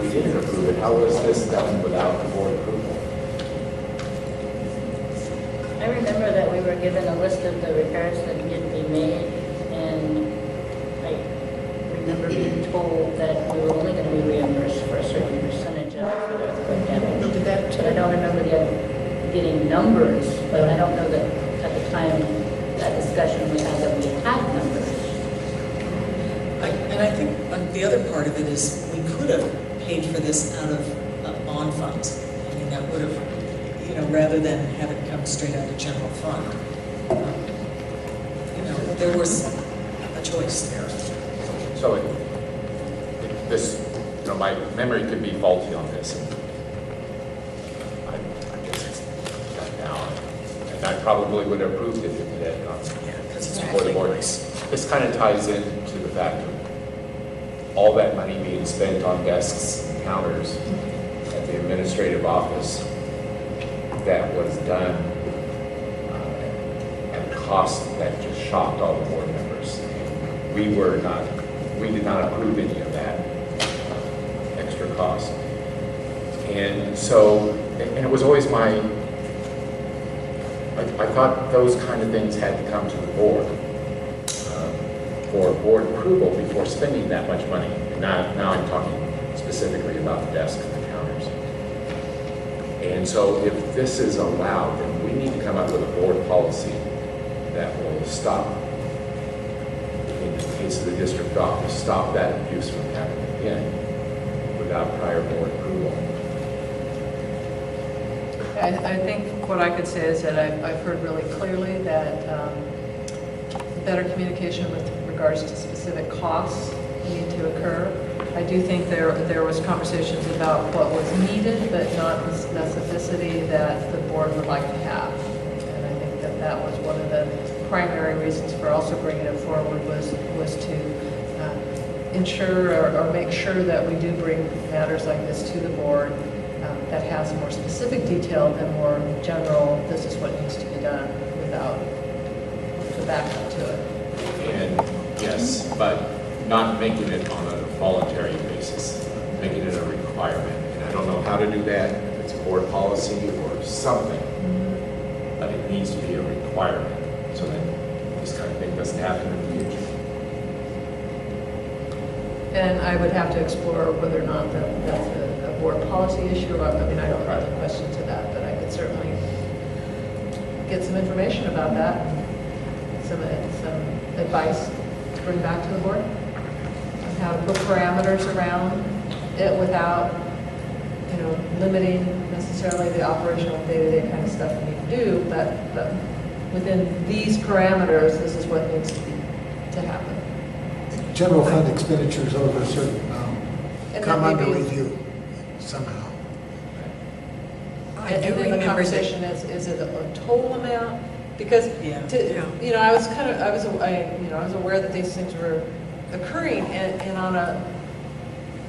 We didn't approve it. How was this done without the board approval? I remember that we were given a list of the repairs that needed to be made, and I remember being told that we were only going to be reimbursed for a certain percentage of the earthquake damage. But I don't remember getting numbers, but I don't know that at the time that discussion we had that we had numbers. And I think the other part of it is we could have paid for this out of bond funds. I mean, that would have, rather than have it come straight out of general fund. There was a choice there. So this, my memory could be faulty on this. I guess it's done now. And I probably would have approved it if it had gone before the board. This kind of ties into the fact of all that money being spent on desks and counters at the administrative office that was done at a cost that just shocked all the board members. We did not approve any of that extra cost. And so, and it was always I thought those kind of things had to come to the board for board approval before spending that much money. And now I'm talking specifically about the desks and the counters. And so if this is allowed, then we need to come up with a board policy that will stop, in the case of the district office, stop that abuse from happening again without prior board approval. I think what I could say is that I've heard really clearly that better communication with regards to specific costs need to occur. I do think there was conversations about what was needed, but not the specificity that the board would like to have. And I think that was one of the primary reasons for also bringing it forward was to ensure or make sure that we do bring matters like this to the board that has more specific detail than more general, this is what needs to be done without the backup to it. And yes, but not making it on a voluntary basis, making it a requirement. And I don't know how to do that, if it's a board policy or something, but it needs to be a requirement so that this kind of thing doesn't happen in the future. And I would have to explore whether or not that's a board policy issue. I mean, I don't know the question to that, but I could certainly get some information about that, some advice to bring back to the board, and how to put parameters around it without, limiting necessarily the operational day-to-day kind of stuff we need to do, but within these parameters, this is what needs to happen. General fund expenditures over a certain amount And come that may under be- review somehow. I And then the remember that. conversation is it a total amount? Because, you know, I was aware that these things were occurring, and on a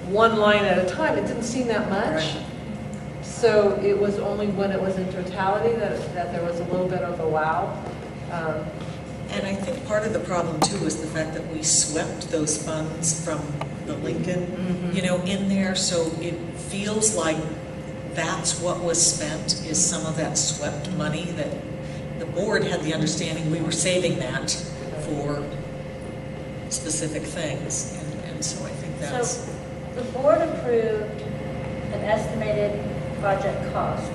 one line at a time, it didn't seem that much. Right. So it was only when it was in totality that there was a little bit of a wow. And I think part of the problem too is the fact that we swept those funds from the Lincoln, you know, in there, so it feels like that's what was spent, is some of that swept money, that the board had the understanding we were saving that for specific things, and so I think that's... So the board approved an estimated project cost,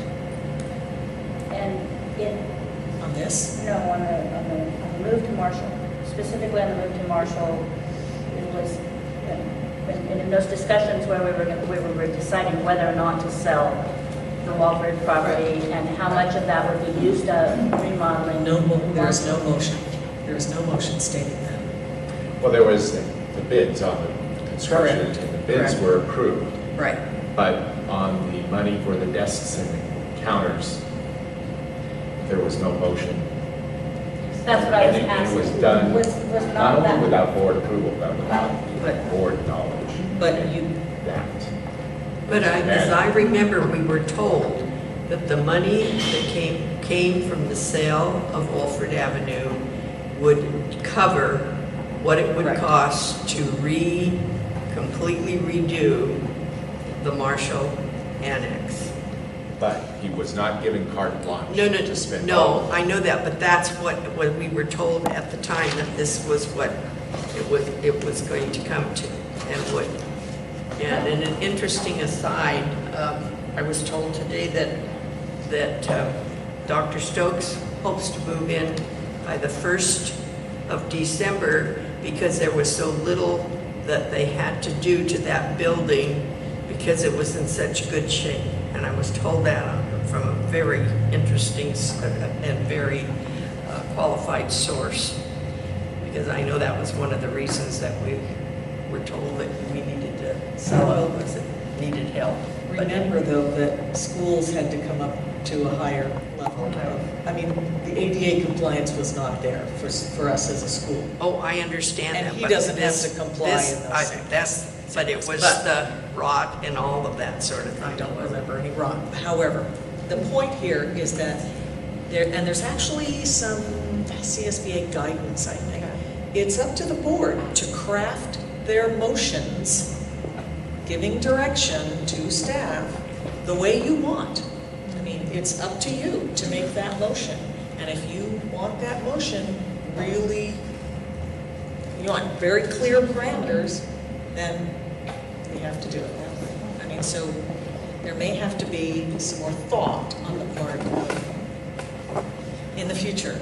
and it... On this? No, on the move to Marshall. Specifically on the move to Marshall, it was, in those discussions where we were deciding whether or not to sell the Walford property and how much of that would be used up remodeling. There's no motion. There's no motion stating that. Well, there was the bids on the construction, and the bids were approved. Right. But on the money for the desks and the counters, there was no motion. That's what I was And asking. it was done Was not not only that. without board approval, but without board knowledge. But you... That. But as I remember, we were told that the money that came from the sale of Wolford Avenue would cover what it would cost to completely redo the Marshall Annex. But he was not given carte blanche No, to spend all no, of it. I know that, but that's what we were told at the time, that this was what it was going to come to, and would. And in an interesting aside, I was told today that Dr. Stokes hopes to move in by the 1st of December because there was so little that they had to do to that building because it was in such good shape. And I was told that from a very interesting and very qualified source, because I know that was one of the reasons that we were told that we needed to sell it, was it needed help. Remember, though, that schools had to come up to a higher level. I mean, the ADA compliance was not there for us as a school. Oh, I understand that. And he but doesn't have this- to comply in this- those I- things. that's- But it was the rot and all of that sort of thing. I don't remember any rot. However, the point here is that there's actually some CSBA guidance, I think. It's up to the board to craft their motions, giving direction to staff the way you want. I mean, it's up to you to make that motion. And if you want that motion really, you want very clear parameters, then we have to do it that way. I mean, so there may have to be some more thought on the part of, in the future.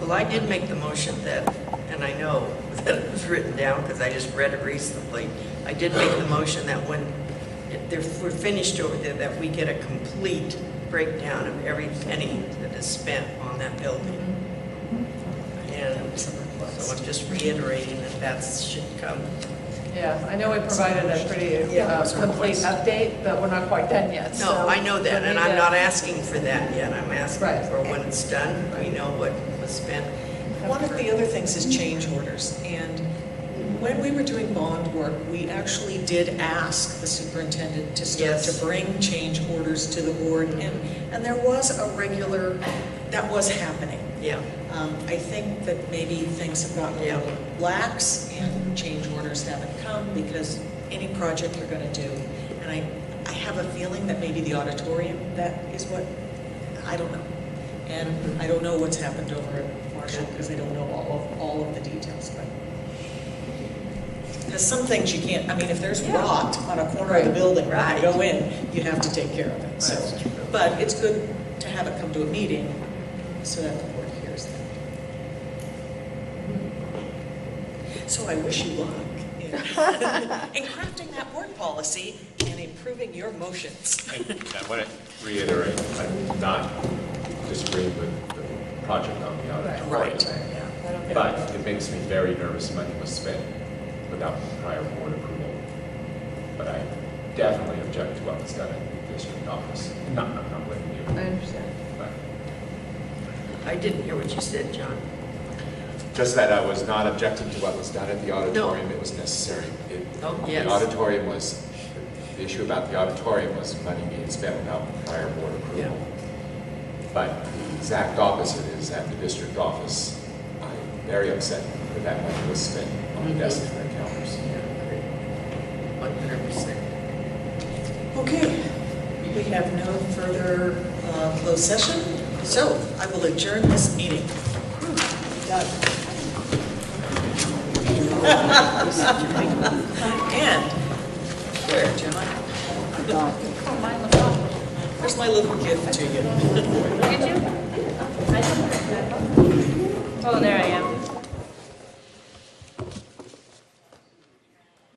Well, I did make the motion that, and I know that it was written down because I just read it recently. I did make the motion that when we're finished over there, that we get a complete breakdown of every penny that is spent on that building. And so I'm just reiterating that should come. Yeah, I know we provided a pretty complete update, but we're not quite done yet. No, so I know that, we and need I'm to- not asking for that yet. I'm asking for when it's done, we know what was spent. One of the other things is change orders. And when we were doing bond work, we actually did ask the superintendent to start to bring change orders to the board. And there was a regular, that was happening. Yeah. I think that maybe things have gotten a little lax and change orders haven't come because any project you're going to do. And I have a feeling that maybe the auditorium, that is what, I don't know. And I don't know what's happened over at Marshall because I don't know all of the details. But because some things you can't, I mean, if there's rot on a corner of the building when you go in, you have to take care of it. So, but it's good to have it come to a meeting so that the board hears that. So I wish you luck in crafting that board policy and improving your motions. And I want to reiterate, I'm not disagreeing with the project on the auditorium. Right. But it makes me very nervous money was spent without prior board approval. But I definitely object to what was done in the district office. Not blaming you. I understand. But I didn't hear what you said, John. just that I was not objecting to what was done at the auditorium. It was necessary. Yes. The auditorium was, the issue about the auditorium was money being spent without prior board approval. Yeah. But the exact opposite is at the district office. I'm very upset that that money was spent on the desks and the counters. 100%. Okay, we have no further closed session, so I will adjourn this meeting. Done. And where, John? There's my little gift to you. Did you? Oh, there I am.